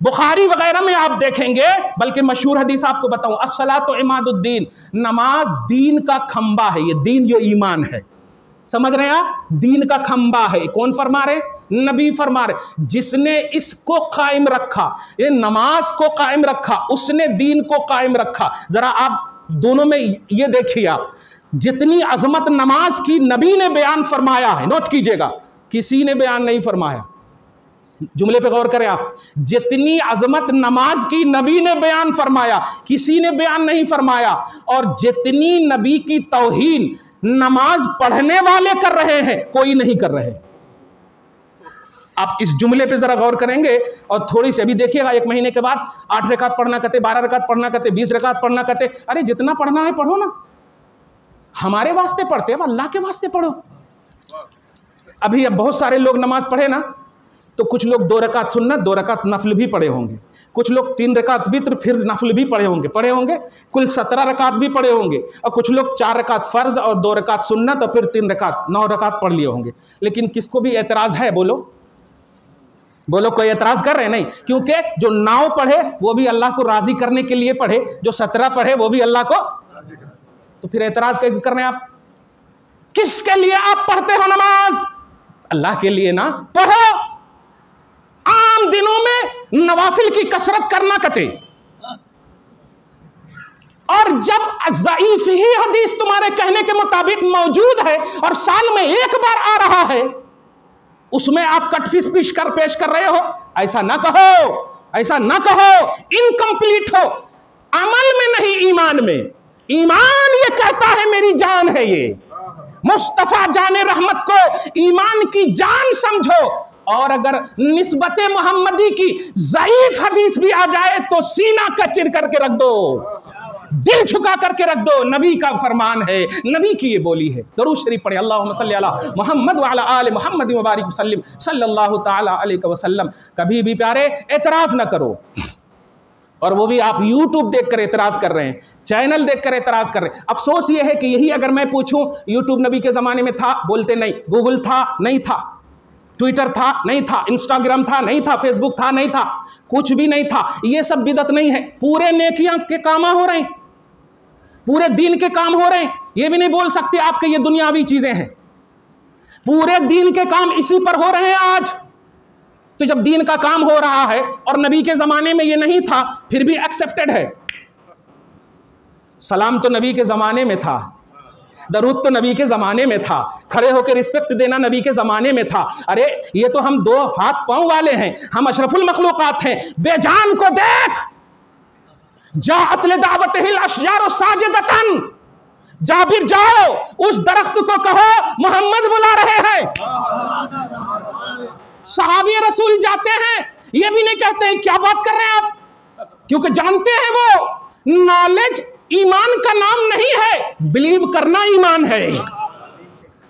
बुखारी वगैरह में आप देखेंगे, बल्कि मशहूर हदीस आपको बताऊं, अस्सलातु इमादुद्दीन, नमाज दीन का खंबा है। ये दीन जो ईमान है, समझ रहे हैं आप? दीन का खंबा है। कौन फरमा रहे? नबी फरमा रहे। जिसने इसको कायम रखा, ये नमाज को कायम रखा, उसने दीन को कायम रखा। जरा आप दोनों में ये देखिए, आप जितनी अजमत नमाज की नबी ने बयान फरमाया है, नोट कीजिएगा, किसी ने बयान नहीं फरमाया। जुमले पे गौर करें आप, जितनी अजमत नमाज की नबी ने बयान फरमाया, किसी ने बयान नहीं फरमाया। और जितनी नबी की तौहीन नमाज पढ़ने वाले कर रहे हैं, कोई नहीं कर रहे। आप इस जुमले पे जरा गौर करेंगे और थोड़ी सी अभी देखिएगा, 1 महीने के बाद 8 रकात पढ़ना कहते, 12 रकात पढ़ना कहते, 20 रकात पढ़ना कहते। अरे जितना पढ़ना है पढ़ो ना, हमारे वास्ते पढ़ते, अब अल्लाह के वास्ते पढ़ो। अभी अब बहुत सारे लोग नमाज पढ़े ना, तो कुछ लोग 2 रकात सुन्नत, 2 रकात नफल भी पढ़े होंगे, कुछ लोग 3 रकात वित्र फिर नफल भी पढ़े होंगे, कुल 17 रकात भी पढ़े होंगे। और कुछ लोग 4 रकात फ़र्ज और 2 रकात सुन्नत और फिर 3 रकात, 9 रकात पढ़ लिए होंगे। लेकिन किसको भी एतराज़ है? बोलो कोई एतराज़ कर रहे? नहीं, क्योंकि जो 9 पढ़े वो भी अल्लाह को राज़ी करने के लिए पढ़े, जो 17 पढ़े वो भी अल्लाह को। तो फिर एतराज़ क्यों कर रहे हैं आप? किसके लिए आप पढ़ते हो नमाज? अल्लाह के लिए ना। पढ़ो। आम दिनों में नवाफिल की कसरत करना कते, और जब ज़ईफ ही हदीस तुम्हारे कहने के मुताबिक मौजूद है और साल में 1 बार आ रहा है, उसमें आप कटफिश कर पेश कर रहे हो। ऐसा ना कहो, ऐसा ना कहो। इनकम्प्लीट हो, अमल में नहीं, ईमान में। ईमान ये कहता है मेरी जान है ये। मुस्तफा जाने रहमत को ईमान की जान समझो। और अगर निस्बत मोहम्मदी की ज़ईफ हदीस भी आ जाए तो सीना कचर करके रख दो, दिल झुका करके रख दो। नबी का फरमान है, नबी की ये बोली है। दरूद शरीफ पढ़े, अल्लाहुम्मा सल्ली अला मुहम्मद व अला आलि मुहम्मद व बारिक वसल्लम सल्लल्लाहु तआला अलैहि वसल्लम। कभी भी प्यारे एतराज़ ना करो। और वो भी आप यूट्यूब देखकर एतराज़ कर रहे हैं, चैनल देखकर एतराज़ कर रहे हैं। अफसोस ये है कि यही अगर मैं पूछूं यूट्यूब नबी के ज़माने में था, बोलते नहीं। गूगल था, नहीं था। ट्विटर था, नहीं था। इंस्टाग्राम था, नहीं था। फेसबुक था, नहीं था। कुछ भी नहीं था। ये सब बिदत नहीं है। पूरे नेकियां के काम हो रहे हैं, पूरे दीन के काम हो रहे हैं। ये भी नहीं बोल सकते आपके ये दुनियावी चीजें हैं। पूरे दीन के काम इसी पर हो रहे हैं आज। तो जब दीन का काम हो रहा है और नबी के ज़माने में ये नहीं था, फिर भी एक्सेप्टेड है। सलाम तो नबी के ज़माने में था, दरूद तो नबी के ज़माने में था, खड़े होकर रिस्पेक्ट देना नबी के ज़माने में था। अरे ये तो हम 2 हाथ पाँव वाले हैं, हम अशरफुल मखलूक़ात हैं। बेजान को देख, जाअत लिदावतिहिल अशजारु साजिदतन, जाबिर जाओ, उस दरख्त को कहो मोहम्मद बुला रहे हैं। सहाबी रसूल जाते हैं, ये भी नहीं कहते हैं क्या बात कर रहे हैं आप, क्योंकि जानते हैं वो नॉलेज ईमान का नाम नहीं है, बिलीव करना ईमान है।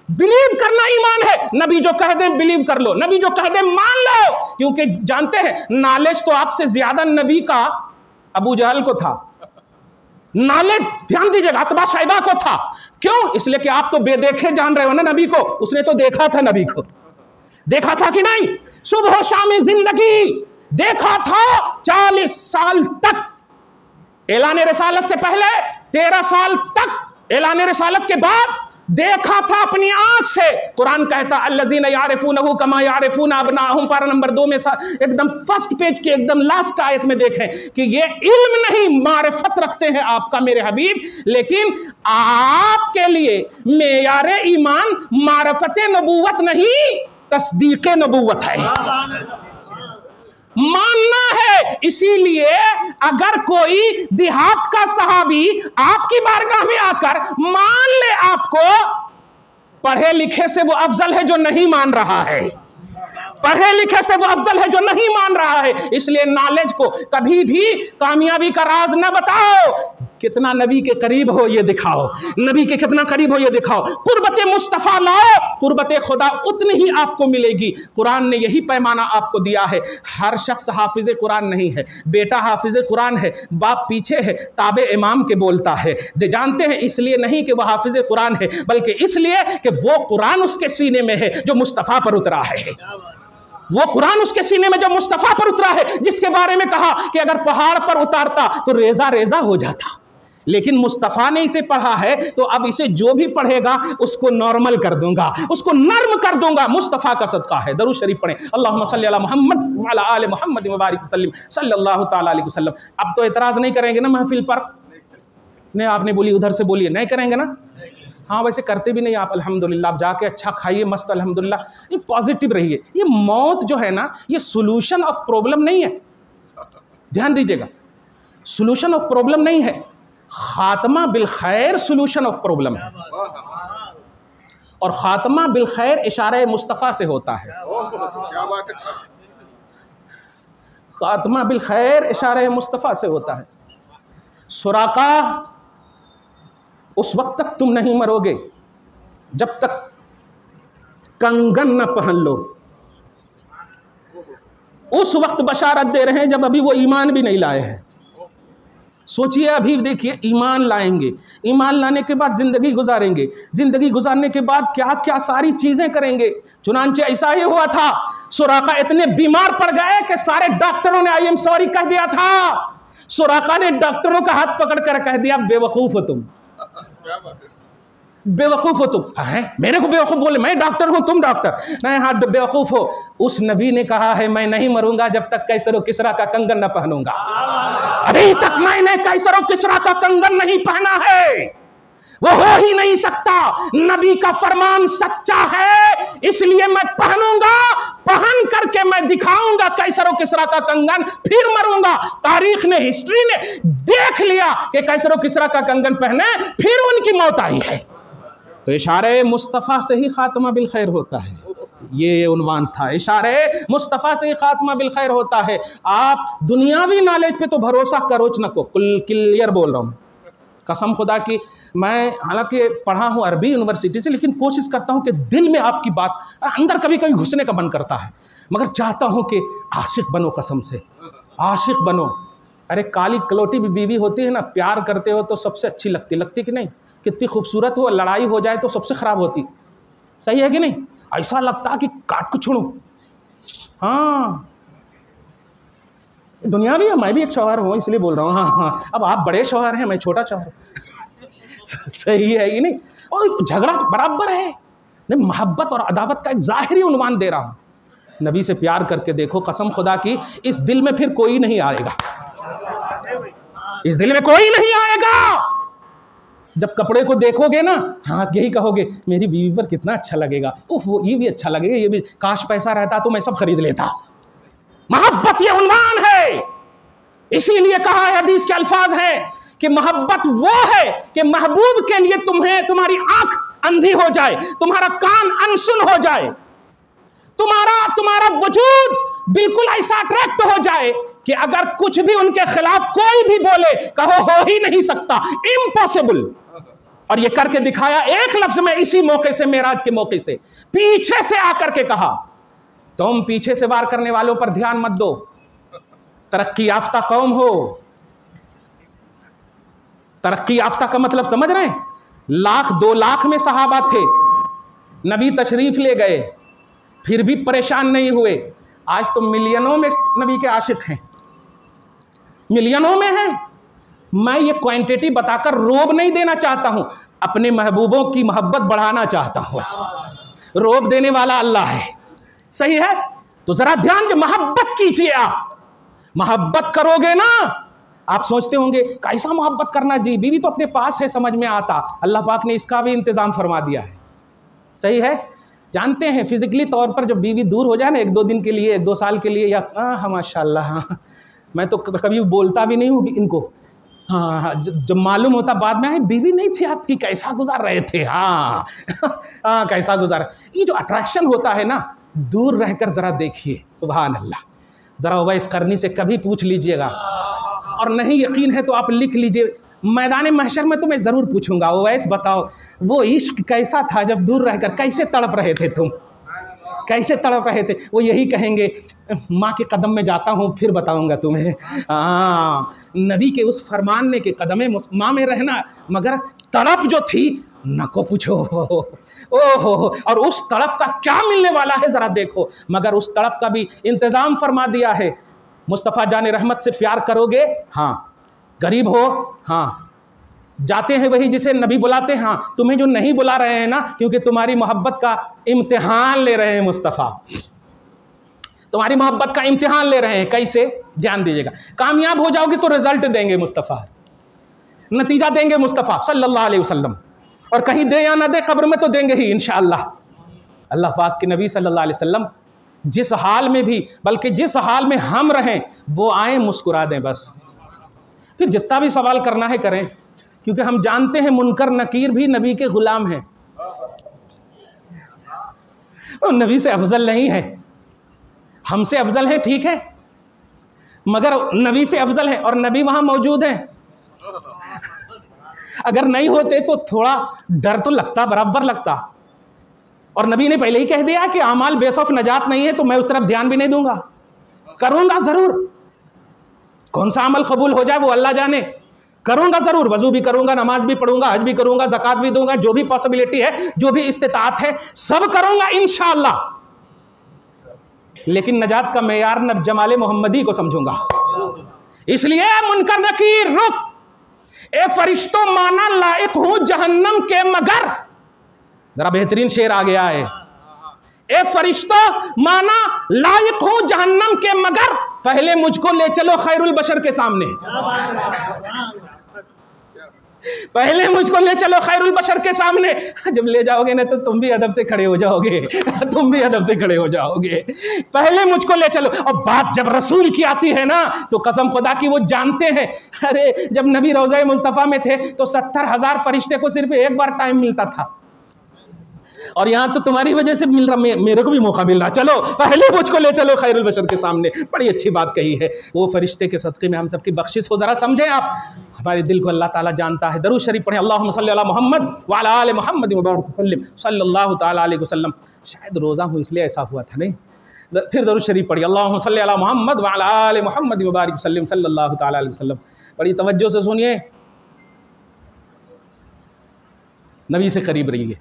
बिलीव करना ईमान है। नबी जो कह दे बिलीव कर लो, नबी जो कह दे मान लो, क्योंकि जानते हैं नॉलेज तो आपसे ज्यादा नबी का अबू जहल को था। नॉलेज ध्यान दीजिएगा अतबा शैबा को था। क्यों? इसलिए कि आप तो बेदेखे जान रहे हो ना नबी को, उसने तो देखा था, नबी को देखा था कि नहीं? सुबह शाम जिंदगी देखा था। 40 साल तक ऐलान रिसालत से पहले 13 साल तक ऐलान रिसालत के बाद देखा था अपनी आंख से। कुरान कहता अल्लज़ीना यारिफूनहु कमा यारिफूना अबनाहुम, पारा नंबर 2 में एकदम फर्स्ट पेज के एकदम लास्ट आयत में देखें कि ये इल्म नहीं मारिफत रखते हैं आपका मेरे हबीब, लेकिन आपके लिए मेयार ईमान मारिफत नबूवत नहीं तस्दीक नबूवत है, मानना है। इसीलिए अगर कोई देहात का सहाबी आपकी बारगाह में आकर मान ले आपको पढ़े लिखे से वो अफजल है जो नहीं मान रहा है, पढ़े लिखे से वो अफजल है जो नहीं मान रहा है, इसलिए नॉलेज को कभी भी कामयाबी का राज न बताओ। कितना नबी के करीब हो ये दिखाओ, नबी के कितना करीब हो ये दिखाओ। कुर्बत मुस्तफ़ा लाओ, कुर्बत खुदा उतनी ही आपको मिलेगी। कुरान ने यही पैमाना आपको दिया है। हर शख्स हाफिज कुरान नहीं है, बेटा हाफिज कुरान है, बाप पीछे है, ताबे इमाम के बोलता है। जानते हैं इसलिए नहीं कि वह हाफिज कुरान है, बल्कि इसलिए कि वो कुरान उसके सीने में है जो मुस्तफ़ा पर उतरा है। वो कुरान उसके सीने में जो मुस्तफ़ा पर उतरा है, जिसके बारे में कहा कि अगर पहाड़ पर उतारता तो रेजा रेजा हो जाता, लेकिन मुस्तफ़ा ने इसे पढ़ा है तो अब इसे जो भी पढ़ेगा उसको नॉर्मल कर दूंगा, उसको नर्म कर दूंगा। मुस्तफ़ा का सदका है। दरूद शरीफ पढ़ें, अल्लाहुम्मा सल्ली अला मुहम्मद व अला आलि मुहम्मद व बारिक वसल्लिम सल्लल्लाहु तआला अलैहि वसल्लम। अब तो एतराज़ नहीं करेंगे ना महफिल पर? नहीं, आपने बोली उधर से बोलिए, नहीं करेंगे ना? हाँ, वैसे करते भी नहीं आप, अल्हम्दुलिल्लाह। आप जाके अच्छा खाइए, मस्त अल्हम्दुलिल्लाह। ये पॉजिटिव रहिए। ये मौत जो है ना, ये सोल्यूशन ऑफ प्रॉब्लम नहीं है, ध्यान दीजिएगा। सोल्यूशन ऑफ प्रॉब्लम नहीं है, खात्मा बिल खैर सोल्यूशन ऑफ प्रॉब्लम है। और खात्मा बिल खैर इशारे मुस्तफ़ा से होता है। क्या बात है। खात्मा बिल खैर इशारे मुस्तफ़ा से होता है। सुराका, उस वक्त तक तुम नहीं मरोगे जब तक कंगन न पहन लो। उस वक्त बशारत दे रहे हैं जब अभी वो ईमान भी नहीं लाए हैं। सोचिए, अभी देखिए, ईमान लाएंगे, ईमान लाने के बाद ज़िंदगी गुजारेंगे, ज़िंदगी गुजारने के बाद क्या क्या सारी चीज़ें करेंगे। चुनांचे ऐसा ही हुआ था, सुराका इतने बीमार पड़ गए कि सारे डॉक्टरों ने आई एम सॉरी कह दिया था। सुराका ने डॉक्टरों का हाथ पकड़ कर कह दिया, बेवकूफ़ हो तुम, बेवकूफ़ हो तुम। हैं, मेरे को बेवकूफ़ बोले? मैं डॉक्टर हूँ, तुम डॉक्टर नहीं? हाँ, बेवकूफ़ हो। उस नबी ने कहा है, मैं नहीं मरूंगा जब तक कैसर किसरा का कंगन न पहनूंगा। अभी तक मैंने कैसर किसरा का कंगन नहीं पहना है, वो हो ही नहीं सकता। नबी का फरमान सच्चा है, इसलिए मैं पहनूंगा, पहन करके मैं दिखाऊंगा कैसर किसरा का कंगन, फिर मरूंगा। तारीख ने, हिस्ट्री ने देख लिया कि कैसर किसरा का कंगन पहने, फिर उनकी मौत आई है। तो इशारे मुस्तफ़ा से ही खात्मा बिल खैर होता है। ये उन्वान था, इशारे मुस्तफ़ा से ही खात्मा बिल खैर होता है। आप दुनियावी नॉलेज पे तो भरोसा करो न को, क्लियर बोल रहा हूँ कसम खुदा की। मैं हालांकि पढ़ा हूँ अरबी यूनिवर्सिटी से, लेकिन कोशिश करता हूँ कि दिल में आपकी बात अंदर कभी कभी घुसने का मन करता है, मगर चाहता हूँ कि आशिक बनो, कसम से आशिक बनो। अरे काली कलोटी भी बीवी होती है ना, प्यार करते हो तो सबसे अच्छी लगती कि नहीं? कितनी खूबसूरत हो, लड़ाई हो जाए तो सबसे ख़राब होती, सही है कि नहीं? ऐसा लगता कि काट को छोड़ूं। हाँ, दुनिया भी है, मैं भी एक शौहर हूँ इसलिए बोल रहा हूँ। हाँ हाँ, अब आप बड़े शौहर हैं, मैं छोटा शौहर। सही है कि नहीं? और झगड़ा बराबर है। नहीं, मोहब्बत और अदावत का एक ज़ाहिरी उन्वान दे रहा हूँ। नबी से प्यार करके देखो, कसम खुदा की, इस दिल में फिर कोई नहीं आएगा, इस दिल में कोई नहीं आएगा। जब कपड़े को देखोगे ना, हाँ यही कहोगे, मेरी बीवी पर कितना अच्छा लगेगा, उफ वो ये भी अच्छा लगेगा, ये भी, काश पैसा रहता तो मैं सब खरीद लेता। मोहब्बत ये उन्वान है। इसीलिए कहा है, हदीस के अल्फाज हैं कि मोहब्बत वो है कि महबूब के लिए तुम्हारी आंख अंधी हो जाए, तुम्हारा कान अनसुन हो जाए, तुम्हारा वजूद बिल्कुल ऐसा अट्रैक्ट हो जाए कि अगर कुछ भी उनके खिलाफ कोई भी बोले, कहो हो ही नहीं सकता, इम्पॉसिबल। और ये करके दिखाया एक लफ्ज में, इसी मौके से, मेराज के मौके से, पीछे से आकर के कहा, तुम पीछे से वार करने वालों पर ध्यान मत दो, तरक्की याफ्ता कौम हो। तरक्की याफ्ता का मतलब समझ रहे हैं? 1,00,000 2,00,000 में सहाबा थे, नबी तशरीफ ले गए, फिर भी परेशान नहीं हुए। आज तो मिलियनों में नबी के आशिक हैं, मिलियनों में हैं। मैं ये क्वांटिटी बताकर रोब नहीं देना चाहता हूं, अपने महबूबों की मोहब्बत बढ़ाना चाहता हूं। बस रोब देने वाला अल्लाह है, सही है। तो जरा ध्यान दे, मोहब्बत कीजिए। आप मोहब्बत करोगे ना, आप सोचते होंगे कैसा मोहब्बत करना जी, बीवी तो अपने पास है, समझ में आता। अल्लाह पाक ने इसका भी इंतजाम फरमा दिया है, सही है। जानते हैं फिजिकली तौर पर जब बीवी दूर हो जाए ना, 1-2 दिन के लिए, 1-2 साल के लिए, या हाँ माशाल्लाह, हाँ, मैं तो कभी बोलता भी नहीं हूँ इनको, हाँ, जब मालूम होता बाद में, बीवी नहीं थी आपकी, कैसा गुजार रहे थे, हाँ हाँ कैसा गुजार। ये जो अट्रैक्शन होता है ना, दूर रहकर ज़रा देखिए, सुभान अल्लाह। ज़रा उवैस करनी से कभी पूछ लीजिएगा, और नहीं यकीन है तो आप लिख लीजिए, मैदान महशर में तो मैं ज़रूर पूछूंगा, उवैस बताओ वो इश्क कैसा था जब दूर रहकर, कैसे तड़प रहे थे तुम, कैसे तड़प रहे थे। वो यही कहेंगे, माँ के कदम में जाता हूँ फिर बताऊँगा तुम्हें। हाँ, नबी के उस फरमाने के कदम माँ में रहना, मगर तड़प जो थी न को पूछो, ओहो, और उस तड़प का क्या मिलने वाला है ज़रा देखो। मगर उस तड़प का भी इंतज़ाम फरमा दिया है। मुस्तफ़ा जान रहमत से प्यार करोगे, हाँ, गरीब हो, हाँ, जाते हैं वही जिसे नबी बुलाते हैं, हाँ, तुम्हें जो नहीं बुला रहे हैं ना, क्योंकि तुम्हारी मोहब्बत का इम्तिहान ले रहे हैं मुस्तफ़ा, तुम्हारी मोहब्बत का इम्तिहान ले रहे हैं। कैसे, ध्यान दीजिएगा। कामयाब हो जाओगे तो रिजल्ट देंगे मुस्तफ़ा, नतीजा देंगे मुस्तफ़ा सल्लल्लाहु अलैहि वसल्लम, और कहीं दे या ना दे, कब्र में तो देंगे ही इंशाअल्लाह। अल्लाह पाक के नबी सल्लल्लाहु अलैहि वसल्लम जिस हाल में भी, बल्कि जिस हाल में हम रहें, वो आए मुस्कुरा दें बस। फिर जितना भी सवाल करना है करें, क्योंकि हम जानते हैं मुनकर नकीर भी नबी के गुलाम हैं, और नबी से अफजल नहीं है, हमसे अफजल है, ठीक है, मगर नबी से अफजल है, और नबी वहाँ मौजूद हैं। अगर नहीं होते तो थोड़ा डर तो लगता, बराबर लगता। और नबी ने पहले ही कह दिया कि आमाल बेस ऑफ नजात नहीं है, तो मैं उस तरफ ध्यान भी नहीं दूंगा, करूंगा ज़रूर। कौन सा अमल कबूल हो जाए वो अल्लाह जाने, करूंगा ज़रूर, वज़ू भी करूंगा, नमाज भी पढ़ूंगा, हज भी करूंगा, ज़कात भी दूंगा, जो भी पॉसिबिलिटी है, जो भी इस्तिताअत है, सब करूंगा इंशाअल्लाह। लेकिन नजात का मेयार न जमाले मोहम्मदी को समझूंगा। इसलिए मुनकर नकीर रुक, ए फरिश्तों माना लायक हूं जहन्नम के, मगर जरा बेहतरीन शेर आ गया है, ए फरिश्तों माना लायक हूं जहन्नम के, मगर पहले मुझको ले चलो खैरुल बशर के सामने, पहले मुझको ले चलो खैरुल बशर के सामने। जब ले जाओगे ना तो तुम भी अदब से खड़े हो जाओगे, तुम भी अदब से खड़े हो जाओगे, पहले मुझको ले चलो। और बात जब रसूल की आती है ना, तो कसम खुदा की वो जानते हैं। अरे जब नबी रोज़ा मुस्तफ़ा में थे तो 70,000 फरिश्ते को सिर्फ एक बार टाइम मिलता था, और यहाँ तो तुम्हारी वजह से मिल रहा, मेरे को भी मौका मिल रहा, चलो पहले मुझको ले चलो खैरुल बशर के सामने। बड़ी अच्छी बात कही है, वो फरिश्ते के सदक़े में हम सबकी बख्शिश हो, ज़रा समझें आप। हमारे दिल को अल्लाह ताला जानता है। दरूद शरीफ पढ़ें, अल्लाहुम्मा सल्ली अला मुहम्मद व अला आलि मुहम्मद व बारिक वसल्लिम सल्लल्लाहु ताला अलैहि वसल्लम। शायद रोज़ा हूँ इसलिए ऐसा हुआ था, नहीं? फिर दरूद शरीफ पढ़िए, अल्लाहुम्मा सल्ली अला मुहम्मद व अला आलि मुहम्मद व बारिक वसल्लिम सल्लल्लाहु ताला अलैहि वसल्लम। बड़ी तवज्जो से सुनिए, नबी से करीब रहिए।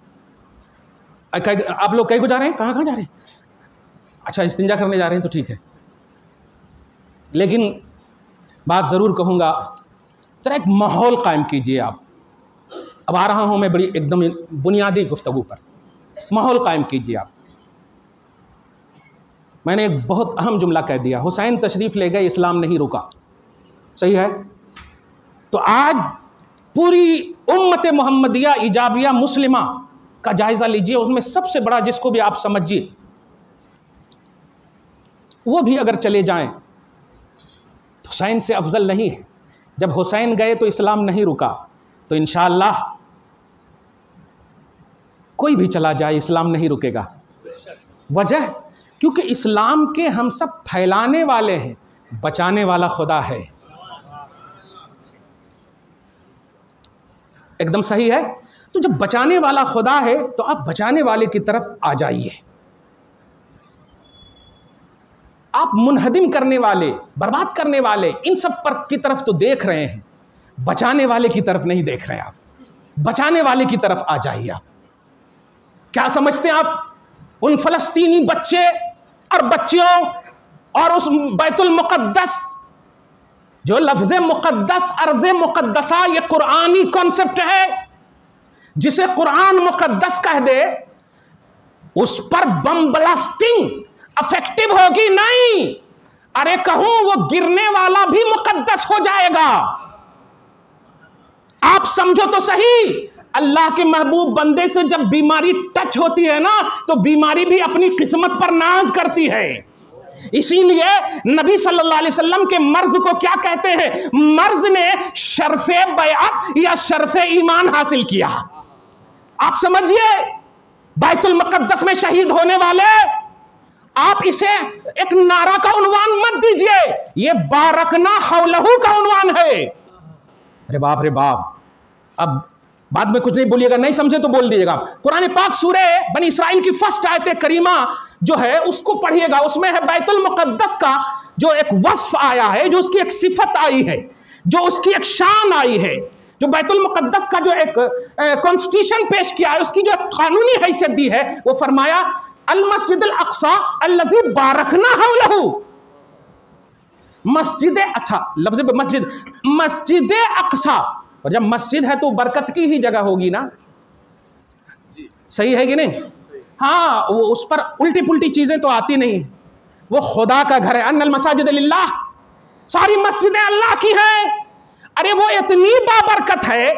आप लोग कहीं को जा रहे हैं, कहाँ जा रहे हैं? अच्छा, इस्तिंजा करने जा रहे हैं तो ठीक है, लेकिन बात ज़रूर कहूँगा, तो एक माहौल कायम कीजिए आप। अब आ रहा हूँ मैं बड़ी एकदम बुनियादी गुफ्तगू पर, माहौल कायम कीजिए आप। मैंने एक बहुत अहम जुमला कह दिया, हुसैन तशरीफ़ ले गए, इस्लाम नहीं रुका, सही है? तो आज पूरी उम्मत मोहम्मदिया इजाबिया मुस्लिमा का जायज़ा लीजिए, उसमें सबसे बड़ा जिसको भी आप समझिए, वो भी अगर चले जाएं तो हुसैन से अफजल नहीं है। जब हुसैन गए तो इस्लाम नहीं रुका, तो इंशाअल्लाह कोई भी चला जाए इस्लाम नहीं रुकेगा। वजह, क्योंकि इस्लाम के हम सब फैलाने वाले हैं, बचाने वाला खुदा है। एकदम सही है। तो जब बचाने वाला खुदा है तो आप बचाने वाले की तरफ आ जाइए। आप मुनहदिम करने वाले, बर्बाद करने वाले, इन सब पर की तरफ तो देख रहे हैं, बचाने वाले की तरफ नहीं देख रहे हैं। आप बचाने वाले की तरफ आ जाइए। आप क्या समझते हैं आप उन फ़लस्तीनी बच्चे और बच्चियों और उस बैतुल मुक़द्दस जो लफ्ज़ मुक़द्दस, अर्ज़ मुक़द्दसा, ये कुरानी कॉन्सेप्ट है। जिसे कुरान मुक़द्दस कह दे उस पर बम ब्लास्टिंग इफेक्टिव होगी नहीं। अरे कहूं वो गिरने वाला भी मुक़द्दस हो जाएगा। आप समझो तो सही, अल्लाह के महबूब बंदे से जब बीमारी टच होती है ना, तो बीमारी भी अपनी किस्मत पर नाज करती है। इसीलिए नबी सल्लल्लाहु अलैहि वसल्लम के मर्ज को क्या कहते हैं? मर्ज ने शर्फे बैअत या शर्फे ईमान हासिल किया। आप समझिए, बैतुल मुक़द्दस में शहीद होने वाले, आप इसे एक नारा का उन्वान मत दीजिए, ये बारकना हौलहू का उन्वान है। अरे बाप रे बाप, अब बाद में कुछ नहीं बोलिएगा, नहीं समझे तो बोल दीजिएगा। कुरान पाक सूरे बनी इस्राइल की फर्स्ट आयत करीमा जो है उसको पढ़िएगा, उसमें है बैतुल मुक़द्दस का जो एक वस्फ आया है, जो उसकी एक सिफत आई है, जो उसकी एक शान आई है, जो बैतुल मुक़द्दस का जो एक कॉन्स्टिट्यूशन पेश किया है, उसकी जो एक कानूनी हैसियत दी है, वो फरमाया अल मस्जिदुल अक़सा अल्लज़ी बारकना हौलहू। मस्जिद, अच्छा लफ्ज़ मस्जिद, मस्जिद अक़सा, और जब मस्जिद है तो बरकत की ही जगह होगी ना, सही है कि नहीं? हाँ, वो उस पर उल्टी पुल्टी चीजें तो आती नहीं। वो खुदा का घर है, अन्नल मसाजिद लिल्लाह, सारी मस्जिदें अल्लाह की हैं। अरे वो इतनी बाबरकत है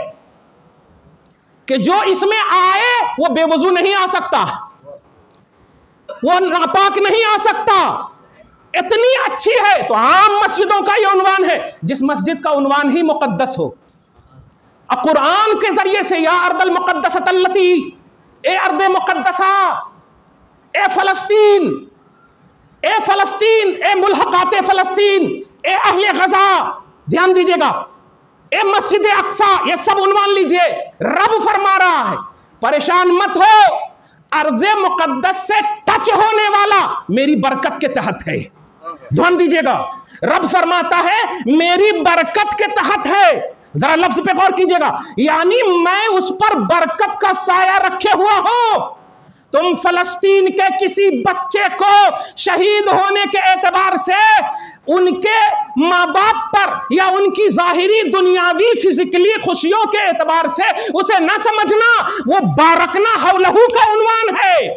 कि जो इसमें आए वो बेवजू नहीं आ सकता, वो नापाक नहीं आ सकता, इतनी अच्छी है। तो आम मस्जिदों का ये उन्वान है, जिस मस्जिद का उन्वान ही मुक़द्दस हो। कुरान के जरिए से या अर्दल मुक़द्दसतल्लती, ए अर्द मुक़द्दसा, ए फ़लस्तीन, ए फ़लस्तीन, ए मुल्हक़ात फ़लस्तीन, ए अहले गज़ा, ध्यान दीजिएगा, ए मस्जिद अक़सा, ये सब उन्वान लीजिए। रब फरमा रहा है परेशान मत हो, अर्ज़ मुक़द्दस से टच होने वाला मेरी बरकत के तहत है। ध्यान दीजिएगा, रब फरमाता है मेरी बरकत के तहत है। जरा लफ्ज पे गौर कीजिएगा, यानी मैं उस पर बरकत का साया रखे हुआ हूं। तुम फलस्तीन के किसी बच्चे को शहीद होने के एतबार से उनके माँ बाप पर या उनकी जाहिरी दुनियावी फिजिकली खुशियों के एतबार से उसे न समझना, वो बारकना हौलहू का उन्वान है।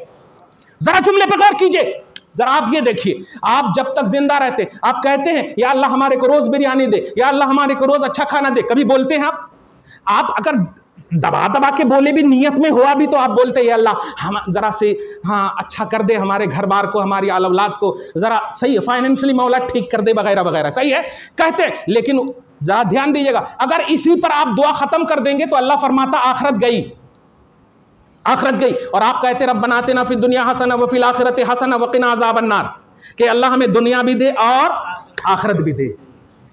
जरा जुमले पे गौर कीजिए, जरा आप ये देखिए, आप जब तक जिंदा रहते आप कहते हैं या अल्लाह हमारे को रोज बिरयानी दे, या अल्लाह हमारे को रोज अच्छा खाना दे, कभी बोलते हैं आप अगर दबा दबा के बोले भी, नियत में हुआ भी, तो आप बोलते हैं अल्लाह हम जरा से हाँ अच्छा कर दे, हमारे घर बार को, हमारी आल औलाद को जरा सही फाइनेंशियली मौला ठीक कर दे, वगैरह वगैरह, सही है कहते हैं। लेकिन जरा ध्यान दीजिएगा, अगर इसी पर आप दुआ खत्म कर देंगे तो अल्लाह फरमाता आखिरत गई, आखिरत गई। और आप कहते रब्बना आतिना फिद दुनिया हसना व फिल आखिरति हसना व क़िना अज़ाबन नार, कि अल्लाह हमें दुनिया भी दे और आखिरत भी दे,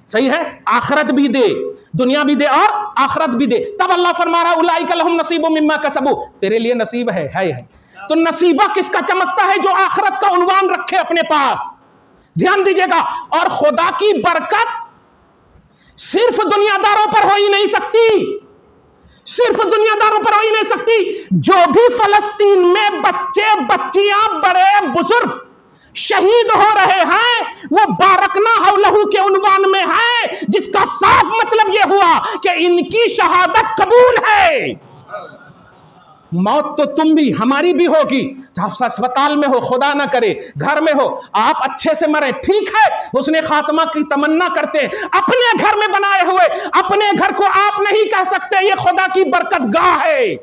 सही है, आखिरत भी दे, दुनिया भी दे और आखिरत भी दे। तब अल्लाह फरमा रहा उलाइका लहुम नसीबुम मिम्मा कसबू, तेरे लिए नसीब है। तो नसीबा किसका चमकता है? जो आखिरत का उन्वान रखे अपने पास। ध्यान दीजिएगा, और खुदा की बरकत सिर्फ दुनियादारों पर हो ही नहीं सकती, सिर्फ दुनियादारों पर हो ही नहीं सकती। जो भी फलस्तीन में बच्चे बच्चियां बड़े बुजुर्ग शहीद हो रहे हैं, वो बारकना हौलहू के उन्वान में है, जिसका साफ मतलब यह हुआ कि इनकी शहादत कबूल है। मौत तो तुम भी हमारी भी होगी, चाहे अस्पताल में हो, खुदा ना करे घर में हो, आप अच्छे से मरे, ठीक है, हुस्ने खात्मा की तमन्ना करते हैं, अपने घर में बनाए हुए अपने घर को आप नहीं कह सकते ये खुदा की बरकत गाह है,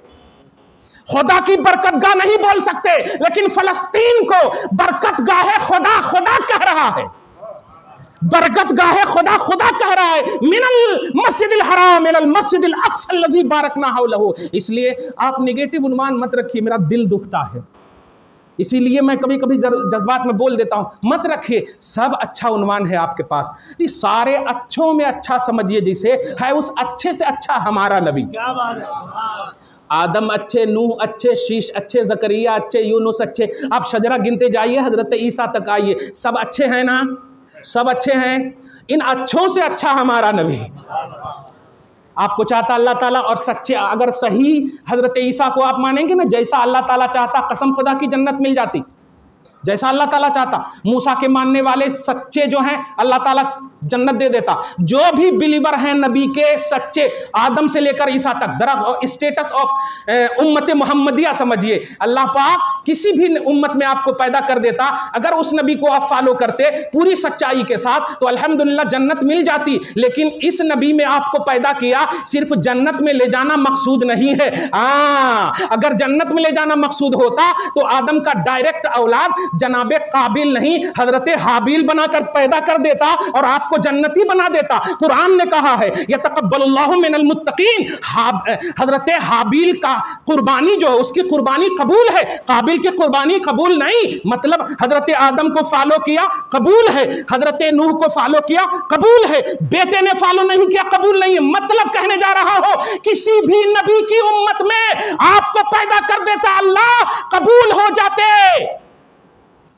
खुदा की बरकत गाह नहीं बोल सकते। लेकिन फलस्तीन को बरकत गाह खुदा खुदा कह रहा है, बरकत गाहे खुदा खुदा कह रहा है, मिनल मस्जिदिल हराम मिनल मस्जिदिल अक़सा लज़ी बारकना हौलहू। इसलिए आप नेगेटिव उन्वान मत रखिए, मेरा दिल दुखता है, इसीलिए मैं कभी कभी जज्बात में बोल देता हूँ, मत रखिए। सब अच्छा उन्वान है आपके पास, ये सारे अच्छों में अच्छा समझिए, जिसे है उस अच्छे से अच्छा हमारा नबी। क्या बात है, आदम अच्छे, नूह अच्छे, शीश अच्छे, ज़करिया अच्छे, यूनुस अच्छे, आप शजरा गिनते जाइए, हजरत ईसा तक आइए, सब अच्छे हैं ना, सब अच्छे हैं। इन अच्छों से अच्छा हमारा नबी आपको चाहता अल्लाह ताला, और सच्चे अगर सही हजरत ईसा को आप मानेंगे ना, जैसा अल्लाह ताला चाहता, कसम खुदा की जन्नत मिल जाती। जैसा अल्लाह ताला चाहता। मूसा के मानने वाले सच्चे जो हैं अल्लाह ताला जन्नत दे देता। जो भी बिलीवर हैं नबी के सच्चे, आदम से लेकर ईसा तक, जरा स्टेटस ऑफ उम्मत मोहम्मदिया समझिए। अल्लाह पाक किसी भी उम्मत में आपको पैदा कर देता, अगर उस नबी को आप फॉलो करते पूरी सच्चाई के साथ तो अल्हम्दुलिल्लाह जन्नत मिल जाती। लेकिन इस नबी में आपको पैदा किया, सिर्फ जन्नत में ले जाना मकसूद नहीं है। अगर जन्नत में ले जाना मकसूद होता तो आदम का डायरेक्ट औलाद जनाबे काबिल नहीं हजरत हाबिल बनाकर पैदा कर देता और आपको जन्नती बना देता। कुरान ने कहा है यतक़ब्बलुल्लाहु मिनल मुत्तक़ीन, हजरत हाबिल का कुर्बानी जो है उसकी कुर्बानी कबूल है, काबिल की कुर्बानी कबूल नहीं। मतलब हजरत आदम को फॉलो किया कबूल है, हजरत नूह को फॉलो किया कबूल है, बेटे ने फॉलो नहीं किया कबूल नहीं है। मतलब कहने जा रहा हो किसी भी नबी की उम्मत में आपको पैदा कर देता अल्लाह, कबूल हो जाते।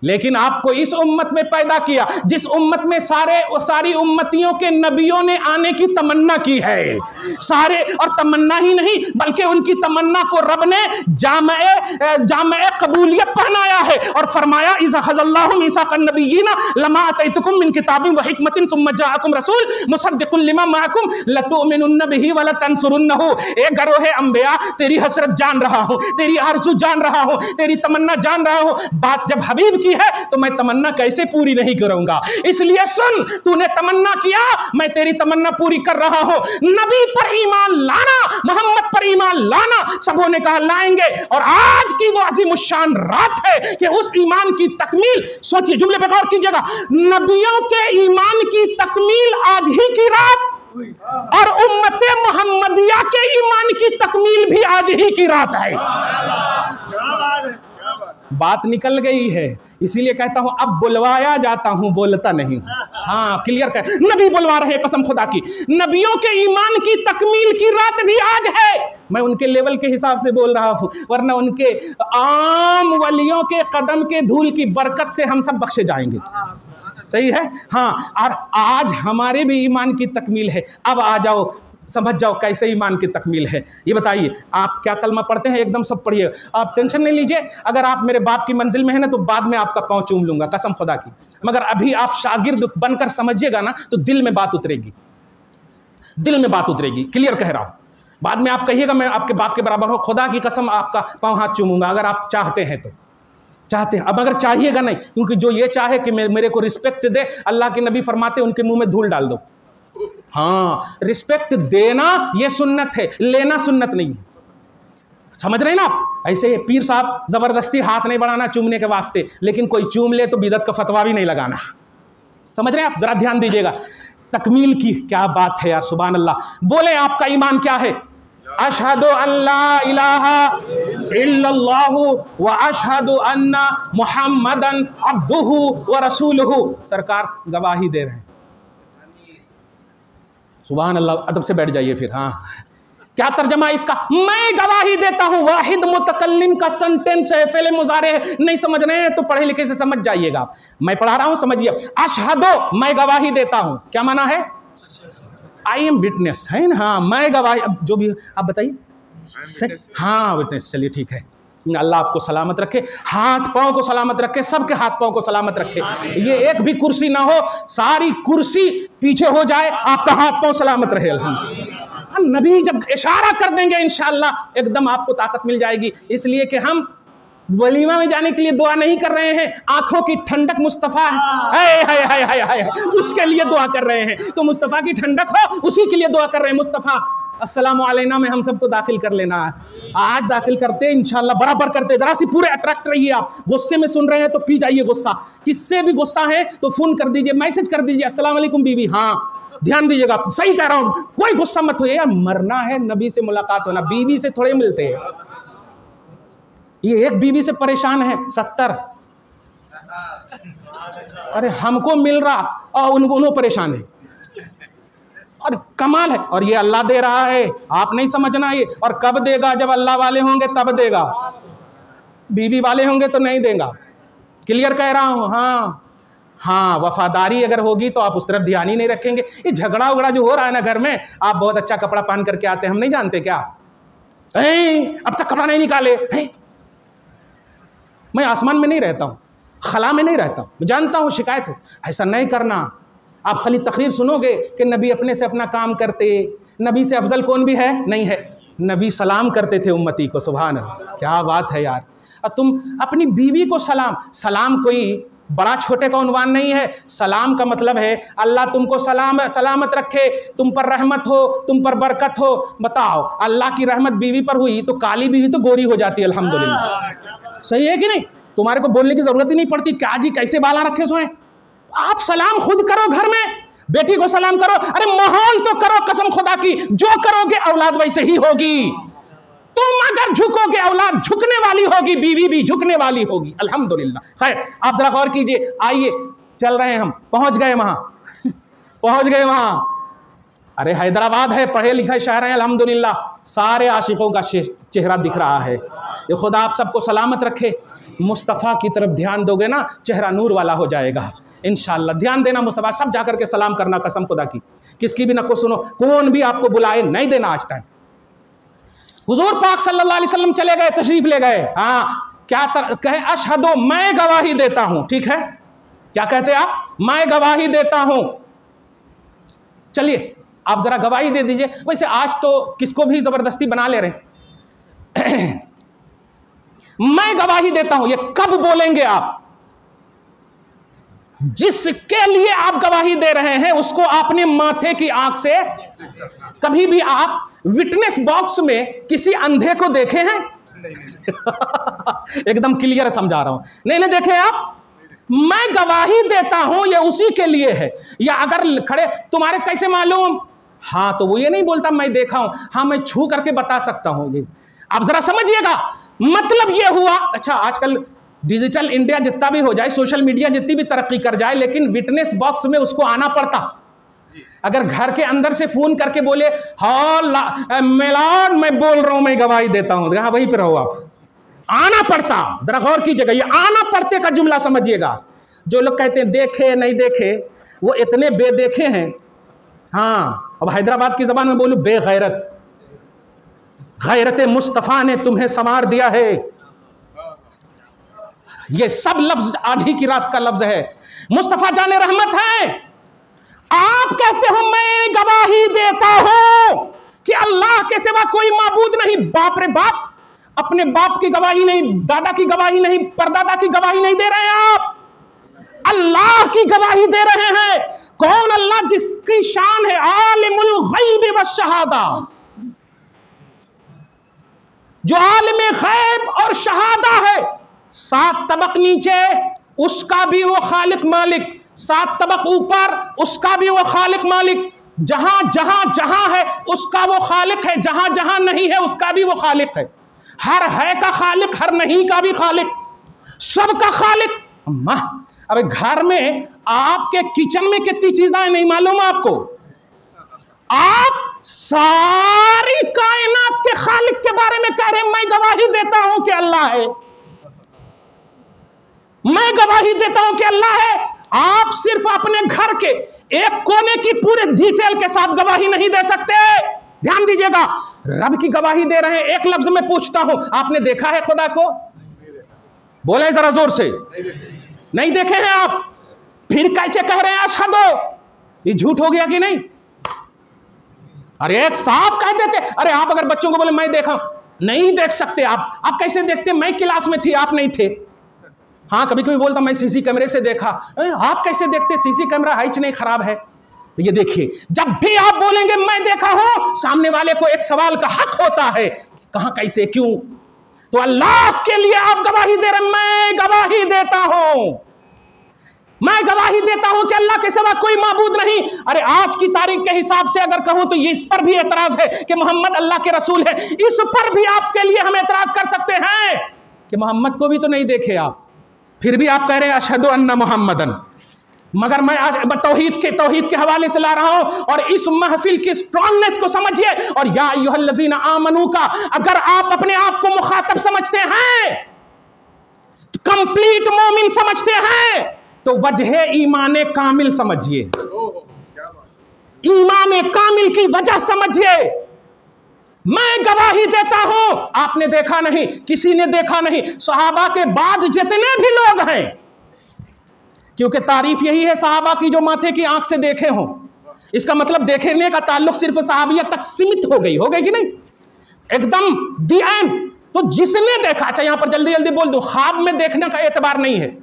लेकिन आपको इस उम्मत में पैदा किया जिस उम्मत में सारी उम्मतियों के नबियों ने आने की तमन्ना की है। सारे, और तमन्ना ही नहीं बल्कि उनकी तमन्ना को रब ने जामे कबूलियत पहनाया है और फरमाया इज़ अख़ज़ल्लाहु मीसाक़न नबिय्यीना लमा अतैतुकुम मिन किताबिन व हिकमतिन सुम्मा जाअकुम रसूल मुसद्दिक़ुन लिमा मअकुम लतुमिनुन्न बिही व लतंसुरुन्नहु। ए गरोहे अंबिया, तेरी हसरत जान रहा हूं, तेरी आरज़ू जान रहा हूं, तेरी तमन्ना जान रहा हूं। बात जब हबीब है तो मैं तमन्ना कैसे पूरी नहीं करूंगा। इसलिए सुन, तूने तमन्ना किया, मैं तेरी तमन्ना पूरी कर रहा हूं। नबी पर ईमान लाना, मोहम्मद पर ईमान लाना, सबों ने कहा लाएंगे। और आज की वो अज़ीमुश्शान रात है कि उस ईमान की तकमील, सोचिए जुमले पे गौर कीजिएगा, नबियों के ईमान की तकमील आज ही की रात और उम्मते मोहम्मदिया के ईमान की तकमील भी आज ही की रात है। बात निकल गई है, इसीलिए कहता हूं अब बुलवाया जाता हूं, बोलता नहीं। हाँ, क्लियर कर, नबी बुलवा रहे, कसम खुदा की, नबियों के ईमान की तकमील की रात भी आज है। मैं उनके लेवल के हिसाब से बोल रहा हूं, वरना उनके आम वलियों के कदम के धूल की बरकत से हम सब बख्शे जाएंगे। सही है। हाँ, और आज हमारे भी ईमान की तकमील है। अब आ जाओ, समझ जाओ कैसे ईमान की तकमील है। ये बताइए, आप क्या कलमा पढ़ते हैं? एकदम सब पढ़िए, आप टेंशन नहीं लीजिए। अगर आप मेरे बाप की मंजिल में है ना तो बाद में आपका पाँव चूम लूंगा, कसम खुदा की। मगर अभी आप शागिर्द बनकर समझिएगा ना तो दिल में बात उतरेगी, दिल में बात उतरेगी। क्लियर कह रहा हूँ। बाद में आप कहिएगा मैं आपके बाप के बराबर हूँ, खुदा की कसम आपका पाँव हाथ चूमूंगा, अगर आप चाहते हैं तो। चाहते हैं, अब अगर चाहिएगा नहीं, क्योंकि जो ये चाहे कि मेरे को रिस्पेक्ट दे, अल्लाह के नबी फरमाते उनके मुंह में धूल डाल दो। हाँ, रिस्पेक्ट देना ये सुन्नत है, लेना सुन्नत नहीं है। समझ रहे हैं ना आप? ऐसे पीर साहब जबरदस्ती हाथ नहीं बढ़ाना चूमने के वास्ते, लेकिन कोई चूम ले तो बिदअत का फतवा भी नहीं लगाना। समझ रहे हैं आप? जरा ध्यान दीजिएगा। तकमील की क्या बात है यार, सुभान अल्लाह। बोले आपका ईमान क्या है? अशहदु अल्ला इलाहा इल्लल्लाहु व अशहदु अन्ना मुहम्मदन अब्दुहु व रसूलुहु। सरकार गवाही दे रहे हैं। सुभान अल्लाह, अदब से बैठ जाइए फिर। हाँ, क्या तर्जमा इसका? मैं गवाही देता हूं। वाहिद मुतकल्लिम का सेंटेंस है, फेले मुजारे है। नहीं समझ रहे हैं तो पढ़े लिखे से समझ जाइएगा। मैं पढ़ा रहा हूं, समझिए। अशहदु, मैं गवाही देता हूं, क्या माना है? आई एम विटनेस, है ना? हाँ, मैं गवाही, अब जो भी आप बताइए। हाँ, विटनेस, चलिए ठीक है। अल्लाह आपको सलामत रखे, हाथ पांव को सलामत रखे, सबके हाथ पांव को सलामत रखे। ये एक भी कुर्सी ना हो, सारी कुर्सी पीछे हो जाए, आपका हाथ पांव सलामत रहे। अल्हम्दुलिल्लाह। नबी जब इशारा कर देंगे इंशाअल्लाह एकदम आपको ताकत मिल जाएगी। इसलिए कि हम वलीमा में जाने के लिए दुआ नहीं कर रहे हैं, आंखों की ठंडक मुस्तफ़ा है, उसके लिए दुआ कर रहे हैं। तो मुस्तफ़ा की ठंडक हो, उसी के लिए दुआ कर रहे हैं। मुस्तफ़ा अस्सलामु अलैना में हम सबको दाखिल कर लेना है। आज दाखिल करते इंशाल्लाह, बराबर करते। जरा सी पूरे अट्रैक्ट रहिए। आप गुस्से में सुन रहे हैं तो पी जाइए गुस्सा। किससे भी गुस्सा है तो फोन कर दीजिए, मैसेज कर दीजिए, अस्सलाम वालेकुम बीबी। हाँ, ध्यान दीजिएगा, सही कह रहा हूँ, कोई गुस्सा मत होइए यार। मरना है, नबी से मुलाकात होना, बीवी से थोड़े मिलते हैं। ये एक बीवी से परेशान है 70, अरे हमको मिल रहा और उनको परेशान है। और कमाल है, और ये अल्लाह दे रहा है, आप नहीं समझना ये। और कब देगा? जब अल्लाह वाले होंगे तब देगा, बीवी वाले होंगे तो नहीं देगा। क्लियर कह रहा हूँ। हाँ हाँ, वफादारी अगर होगी तो आप उस तरफ ध्यान ही नहीं रखेंगे। ये झगड़ा उगड़ा जो हो रहा है ना घर में, आप बहुत अच्छा कपड़ा पहन करके आते हैं, हम नहीं जानते क्या? अब तक कपड़ा नहीं निकाले। मैं आसमान में नहीं रहता हूँ, खला में नहीं रहता हूँ, मैं जानता हूँ शिकायत हो, ऐसा नहीं करना। आप खाली तकरीर सुनोगे कि नबी अपने से अपना काम करते, नबी से अफजल कौन भी है? नहीं है। नबी सलाम करते थे उम्मती को, सुभान अल्लाह, क्या बात है यार। और तुम अपनी बीवी को सलाम कोई बड़ा छोटे का उन्वान नहीं है। सलाम का मतलब है अल्लाह तुमको सलामत रखे, तुम पर रहमत हो, तुम पर बरकत हो। बताओ, अल्लाह की रहमत बीवी पर हुई तो काली बीवी तो गोरी हो जाती है, अल्हम्दुलिल्लाह। सही है कि नहीं? तुम्हारे को बोलने की जरूरत ही नहीं पड़ती, क्या जी कैसे बाला रखे सो हैं। आप सलाम खुद करो, घर में बेटी को सलाम करो। अरे माहौल तो करो, कसम खुदा की, जो करोगे औलाद वैसे ही होगी। तुम अगर झुकोगे औलाद झुकने वाली होगी, बीवी भी झुकने वाली होगी, अल्हम्दुलिल्लाह। खैर, आप जरा गौर कीजिए। आइए, चल रहे हैं हम, पहुंच गए वहां पहुंच गए वहां। अरे हैदराबाद है, पढ़े लिखे शहर है, अल्हम्दुलिल्लाह, सारे आशिकों का चेहरा दिख रहा है। ये खुदा आप सबको सलामत रखे। मुस्तफ़ा की तरफ ध्यान दोगे ना, चेहरा नूर वाला हो जाएगा इंशाअल्लाह। ध्यान देना मुस्तफ़ा, सब जाकर के सलाम करना, कसम खुदा की, किसकी भी नको सुनो, कौन भी आपको बुलाए नहीं देना आज टाइम। हुजूर पाक सल्लल्लाहु अलैहि वसल्लम चले गए, तशरीफ ले गए। हाँ, क्या कहे? अशहदो, मैं गवाही देता हूं। ठीक है, क्या कहते आप? मैं गवाही देता हूं। चलिए आप जरा गवाही दे दीजिए। वैसे आज तो किसको भी जबरदस्ती बना ले रहे मैं गवाही देता हूं, ये कब बोलेंगे आप? जिसके लिए आप गवाही दे रहे हैं उसको आपने माथे की आंख से, कभी भी आप विटनेस बॉक्स में किसी अंधे को देखे हैं? एकदम क्लियर समझा रहा हूं, नहीं देखे आप। मैं गवाही देता हूं ये उसी के लिए है। या अगर खड़े, तुम्हारे कैसे मालूम? हाँ, तो वो ये नहीं बोलता मैं देखा हूं, हाँ मैं छू करके बता सकता हूं। ये आप जरा समझिएगा, मतलब ये हुआ। अच्छा, आजकल डिजिटल इंडिया जितना भी हो जाए, सोशल मीडिया जितनी भी तरक्की कर जाए, लेकिन विटनेस बॉक्स में उसको आना पड़ता। अगर घर के अंदर से फोन करके बोले, हाँ मिलाद मैं बोल रहा हूं, मैं गवाही देता हूं, हाँ वहीं पे रहो आप, आना पड़ता। जरा गौर कीजिएगा, ये आना पड़ते का जुमला समझिएगा। जो लोग कहते हैं देखे नहीं देखे, वो इतने बेदेखे हैं। हाँ, अब हैदराबाद की जबान में बोलूं, बेगैरत। गैरत मुस्तफ़ा ने तुम्हें संवार दिया है। ये सब लफ्ज आज ही की रात का लफ्ज है। मुस्तफ़ा जाने रहमत है। आप कहते हो मैं गवाही देता हूं कि अल्लाह के सिवा कोई माबूद नहीं। बाप रे बाप, अपने बाप की गवाही नहीं, दादा की गवाही नहीं, परदादा की गवाही नहीं दे रहे हैं आप, अल्लाह की गवाही दे रहे हैं। कौन अल्लाह? जिसकी शान है आलिमुल गैब व शहादा, जो आलिम गैब और शहादा है। 7 तबक नीचे उसका भी वो खालिक मालिक, 7 तबक ऊपर उसका भी वो खालिक मालिक, जहां जहां जहां है उसका वो खालिक है, जहां जहां नहीं है उसका भी वो खालिक है। हर है का खालिक, हर नहीं का भी खालिक, सबका खालिक। अम्मा, अबे घर में आपके किचन में कितनी चीजें नहीं मालूम आपको? आप सारी कायनात के खालिक के बारे में कह रहे हैं मैं गवाही देता हूं कि अल्लाह है, मैं गवाही देता हूं कि अल्लाह है। आप सिर्फ अपने घर के एक कोने की पूरे डिटेल के साथ गवाही नहीं दे सकते। ध्यान दीजिएगा, रब की गवाही दे रहे हैं। एक लफ्ज में पूछता हूं, आपने देखा है खुदा को? बोले जरा जोर से, नहीं देखे हैं आप, फिर कैसे कह रहे हैं अशहदो? ये झूठ हो गया कि नहीं? अरे एक साफ कह देते। अरे आप अगर बच्चों को बोले मैं देखा, नहीं देख सकते आप कैसे देखते? मैं क्लास में थी, आप नहीं थे। हाँ, कभी कभी बोलता मैं सीसी कैमरे से देखा, आप कैसे देखते? सीसी कैमरा हाइच नहीं खराब है। तो ये देखिए, जब भी आप बोलेंगे मैं देखा हूं, सामने वाले को एक सवाल का हक होता है, कहां, कैसे, क्यों। तो अल्लाह के लिए आप गवाही दे रहे, मैं गवाही देता हूं, मैं गवाही देता हूं कि अल्लाह के सिवा कोई माबूद नहीं। अरे आज की तारीख के हिसाब से अगर कहूं तो ये इस पर भी एतराज है कि मोहम्मद अल्लाह के रसूल है। इस पर भी आपके लिए हम एतराज कर सकते हैं कि मोहम्मद को भी तो नहीं देखे आप, फिर भी आप कह रहे हैं अशहदु अन्ना मुहम्मदन। मगर मैं आज तौहीद के हवाले से ला रहा हूं, और इस महफिल की स्ट्रांगनेस को समझिए। और या अय्युहल्लज़ीना आमनू का अगर आप अपने आप को मुखातब समझते हैं, कंप्लीट मोमिन समझते हैं, तो वजह ईमान कामिल समझिए, ईमान कामिल की वजह समझिए। मैं गवाही देता हूं, आपने देखा नहीं, किसी ने देखा नहीं, सहाबा के बाद जितने भी लोग हैं क्योंकि तारीफ यही है सहाबा की जो माथे की आंख से देखे हों। इसका मतलब देखने का ताल्लुक सिर्फ सहाबियत तक सीमित हो गई कि नहीं, एकदम दी एंड। तो जिसने देखा, अच्छा यहां पर जल्दी जल्दी बोल दो, ख्वाब में देखने का एतबार नहीं है,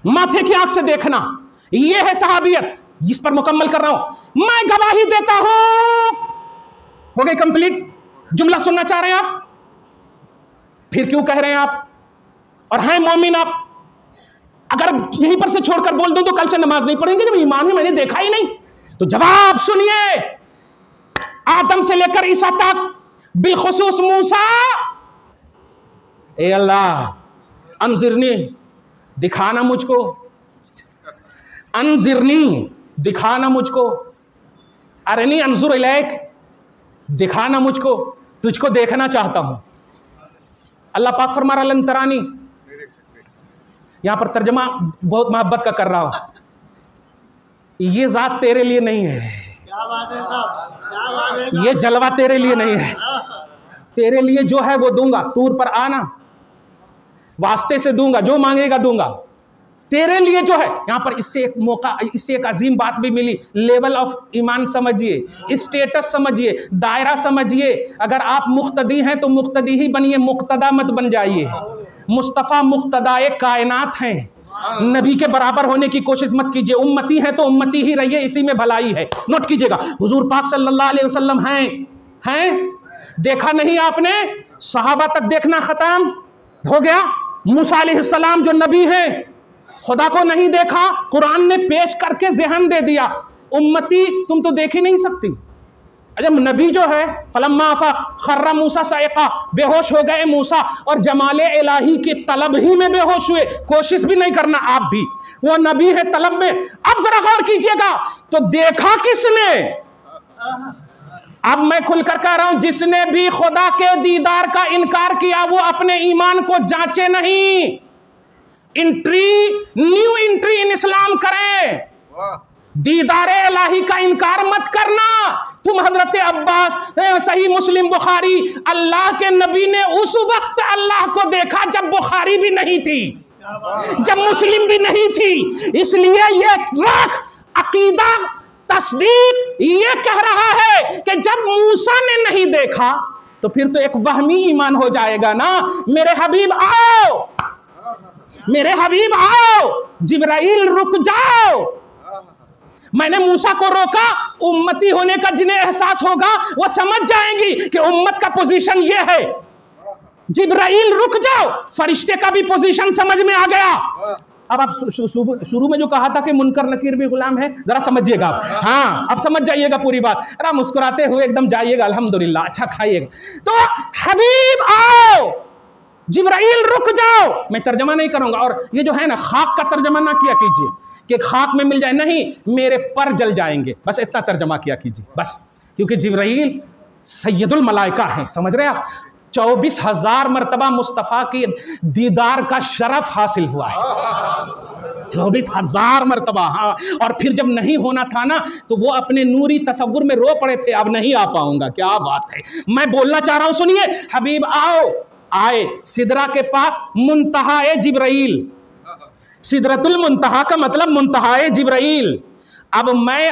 माथे की आंख से देखना यह है सहाबियत, जिस पर मुकम्मल कर रहा हूं मैं गवाही देता हूं। हो गई कंप्लीट। जुमला सुनना चाह रहे हैं आप, फिर क्यों कह रहे हैं आप और हैं मोमिन आप? अगर यहीं पर से छोड़कर बोल दूं तो कल से नमाज नहीं पढ़ेंगे, जब ईमान है मैंने देखा ही नहीं। तो जवाब सुनिए, आदम से लेकर ईसा तक, बिलखुसूस मूसा, ए अल्लाह अनजिरनी, दिखाना मुझको, अनजिरनी, दिखाना मुझको, अरनी अनजुर इलैक, दिखाना मुझको, तुझको देखना चाहता हूं। अल्लाह पाक फरमा रहा लन तरानी, यहां पर तर्जमा बहुत मोहब्बत का कर रहा हूं, ये जात तेरे लिए नहीं है, क्या बात है साहब, क्या बात है। ये जलवा तेरे लिए नहीं है, तेरे लिए जो है वो दूंगा, तूर पर आना, वास्ते से दूंगा, जो मांगेगा दूंगा, तेरे लिए जो है। यहां पर इससे एक मौका, इससे एक अजीम बात भी मिली, लेवल ऑफ ईमान समझिए, स्टेटस समझिए, दायरा समझिए। अगर आप मुक्तदी हैं तो मुक्तदी ही बनिए, मुक्तदा मत बन जाइए। मुस्तफ़ा मुक्तदाए कायनात हैं, नबी के बराबर होने की कोशिश मत कीजिए। उम्मती हैं तो उम्मती ही रहिए, इसी में भलाई है। नोट कीजिएगा, हुजूर पाक सल्लल्लाहु अलैहि वसल्लम हैं, देखा नहीं आपने, सहाबा तक देखना खत्म हो गया। मूसा अलैहिस्सलाम जो नबी हैं, खुदा को नहीं देखा, कुरान ने पेश करके ज़हन दे दिया, उम्मती तुम तो देख ही नहीं सकती। जब नबी जो है फलम्मा खर्रा मूसा साइका, बेहोश हो गए मूसा, और जमाले इलाही की तलब ही में बेहोश हुए, कोशिश भी नहीं करना आप भी, वो नबी है तलब में। अब जरा गौर कीजिएगा, तो देखा किसने? अब मैं खुलकर कह रहा हूं, जिसने भी खुदा के दीदार का इनकार किया वो अपने ईमान को जांचे नहीं। न्यू एंट्री इन इस्लाम करें, दीदार इलाही का इनकार मत करना। तुम हजरत अब्बास, सही मुस्लिम बुखारी, अल्लाह के नबी ने उस वक्त अल्लाह को देखा जब बुखारी भी नहीं थी, जब मुस्लिम भी नहीं थी। इसलिए ये रख अकीदा तस्दीक ये कह रहा है कि जब मूसा ने नहीं देखा तो फिर तो एक वहमी ईमान हो जाएगा ना। मेरे हबीब आओ, मेरे हबीब आओ, जिब्राइल रुक जाओ। मैंने मूसा को रोका, उम्मती होने का जिन्हें एहसास होगा वो समझ जाएंगी कि उम्मत का पोजीशन ये है। जिब्राइल रुक जाओ, फरिश्ते का भी पोजीशन समझ में आ गया। अब आप शुरू में जो कहा था कि मुनकर नकीर भी गुलाम है, जरा समझिएगा आप। हाँ, अब समझ जाइएगा पूरी बात। अरे मुस्कुराते हुए एकदम जाइएगा, अल्हम्दुलिल्लाह, अच्छा खाइएगा। तो हबीब आओ, जिब्राइल रुक जाओ। मैं तर्जमा नहीं करूंगा, और ये जो है ना, खाक का तर्जमा ना किया कीजिए कि खाक में मिल जाए, नहीं, मेरे पर जल जाएंगे, बस इतना तर्जमा किया कीजिए बस। क्योंकि जिब्राइल सैयदुल मलाइका है, समझ रहे हैं आप। 24,000 मरतबा मुस्तफ़ा की दीदार का शरफ हासिल हुआ है, 24,000 मरतबा। हाँ, और फिर जब नहीं होना था ना, तो वो अपने नूरी तसव्वुर में रो पड़े थे, अब नहीं आ पाऊंगा। क्या बात है, मैं बोलना चाह रहा हूं, सुनिए। हबीब आओ, आए सिदरा के पास, मुंतहाए जिब्राइल, सिदरतुल मुंतहा का मतलब मुंतहाए जिब्राइल। अब मैं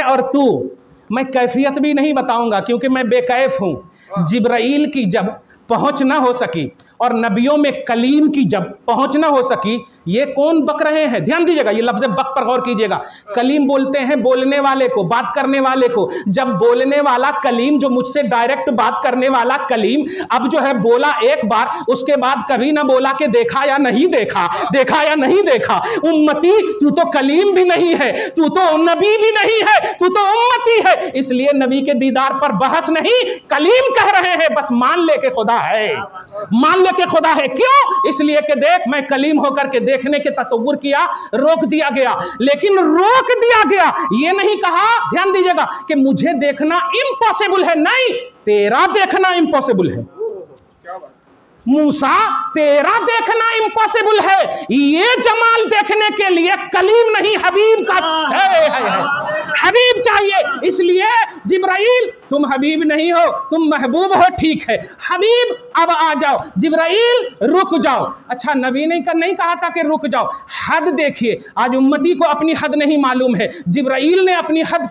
और तू, मैं कैफियत भी नहीं बताऊंगा क्योंकि मैं बेकैफ हूं। जिब्राइल की जब पहुंच ना हो सकी और नबियों में कलीम की जब पहुंच ना हो सकी, ये कौन बक रहे हैं? ध्यान दीजिएगा, ये लफ्ज़ बक पर गौर कीजिएगा। कलीम बोलते हैं बोलने वाले को, बात करने वाले को। जब बोलने वाला कलीम, जो मुझसे डायरेक्ट बात करने वाला कलीम, अब जो है बोला एक बार, उसके बाद कभी ना बोला कि देखा या नहीं देखा, देखा या नहीं देखा। उम्मती, तू तो कलीम भी नहीं है, तू तो नबी भी नहीं है, तू तो उम्मती है। इसलिए नबी के दीदार पर बहस नहीं, कलीम कह रहे हैं, बस मान ले के खुदा है, मान ले के खुदा है। क्यों? इसलिए कि देख, मैं कलीम होकर के देखने के तसव्वुर किया, रोक दिया गया। लेकिन रोक दिया गया, ये नहीं कहा, ध्यान दीजिएगा, कि मुझे देखना इम्पॉसिबल है। नहीं, तेरा देखना इम्पॉसिबल है। मूसा, तेरा देखना इम्पॉसिबल है। ये जमाल देखने के लिए कलीम नहीं, हबीब का है। हबीब चाहिए। इसलिए जिब्राइल तुम हबीब नहीं हो, तुम महबूब हो, ठीक है हबीब अब आ जाओ, जिब्राइल रुक जाओ। अच्छा नबी ने नहीं कहा था कि रुक जाओ, हद देखिए, आज उम्मती को अपनी हद नहीं मालूम है। जिब्राइल ने अपनी हद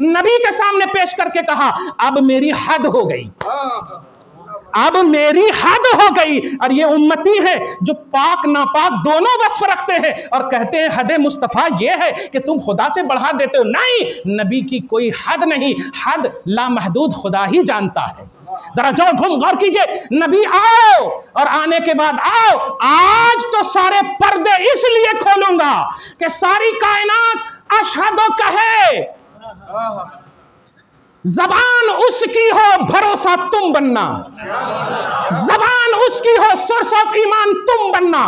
नबी के सामने पेश करके कहा अब मेरी हद हो गई, अब मेरी हद हो गई। और ये उम्मती है जो पाक नापाक दोनों वस्फ रखते हैं और कहते हैं हद मुस्तफ़ा ये है कि तुम खुदा से बढ़ा देते हो। नहीं, नबी की कोई हद नहीं, हद लामहदूद खुदा ही जानता है। जरा जो घूम गौर कीजिए, नबी आओ और आने के बाद आओ, आज तो सारे पर्दे इसलिए खोलूंगा कि सारी कायनात अशहदो कहे, जबान उसकी हो भरोसा तुम बनना, जबान उसकी हो सोर्स ऑफ ईमान तुम बनना,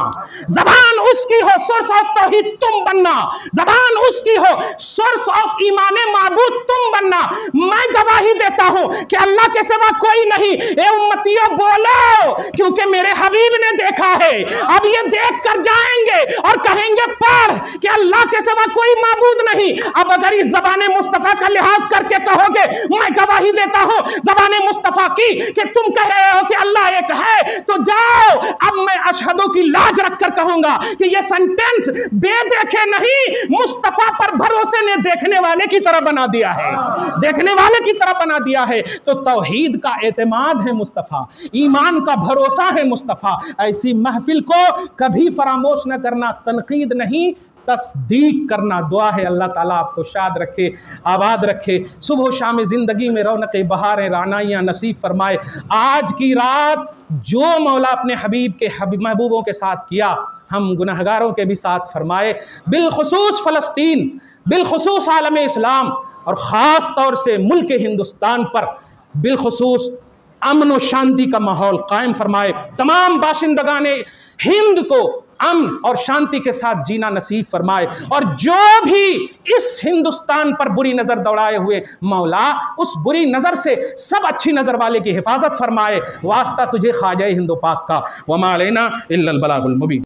जबान उसकी हो सोर्स ऑफ तौहीद तुम बनना, जबान उसकी हो सोर्स ऑफ ईमान माबूद तुम बनना। मैं गवाही देता हूं कि अल्लाह के सिवा कोई नहीं। ए उम्मतियों बोलो, क्योंकि मेरे हबीब ने देखा है। अब ये देख कर जाएंगे और कहेंगे पढ़ कि अल्लाह के सिवा कोई माबूद नहीं। अब अगर इस ज़बान मुस्तफ़ा का लिहाज करके कहोगे, मैं गवाही देता हूं ज़बान मुस्तफ़ा की कि तुम कह रहे हो कि अल्लाह एक है, तो जाओ अब मैं अशहदों की लाज रखकर कहूंगा कि ये सेंटेंस बेदेखे नहीं, मुस्तफ़ा पर भरोसे ने देखने वाले की तरह बना दिया है, देखने वाले की तरह बना दिया है। तो तौहीद का एतमाद है मुस्तफ़ा, ईमान का भरोसा है मुस्तफ़ा। ऐसी महफिल को कभी फरामोश न करना, तनकीद नहीं तस्दीक करना। दुआ है अल्लाह ताला आपको शाद रखे, आबाद रखे, सुबह शाम ज़िंदगी में रौनक बहारें रानाइयाँ नसीब फरमाए। आज की रात जो मौला अपने हबीब के महबूबों के साथ किया, हम गुनहगारों के भी साथ फरमाए। बिलखुसूस फ़लस्तीन, बिलखुसूस आलम इस्लाम और ख़ास तौर से मुल्क हिंदुस्तान पर बिलखुसूस अमन व शांति का माहौल कायम फरमाए। तमाम बाशिंदगान हिंद को अमन और शांति के साथ जीना नसीब फरमाए। और जो भी इस हिंदुस्तान पर बुरी नज़र दौड़ाए हुए, मौला उस बुरी नज़र से सब अच्छी नज़र वाले की हिफाजत फरमाए। वास्ता तुझे ख्वाजा हिंदो पाक का, वमा अलैना इल्लल बलागुल मुबीन।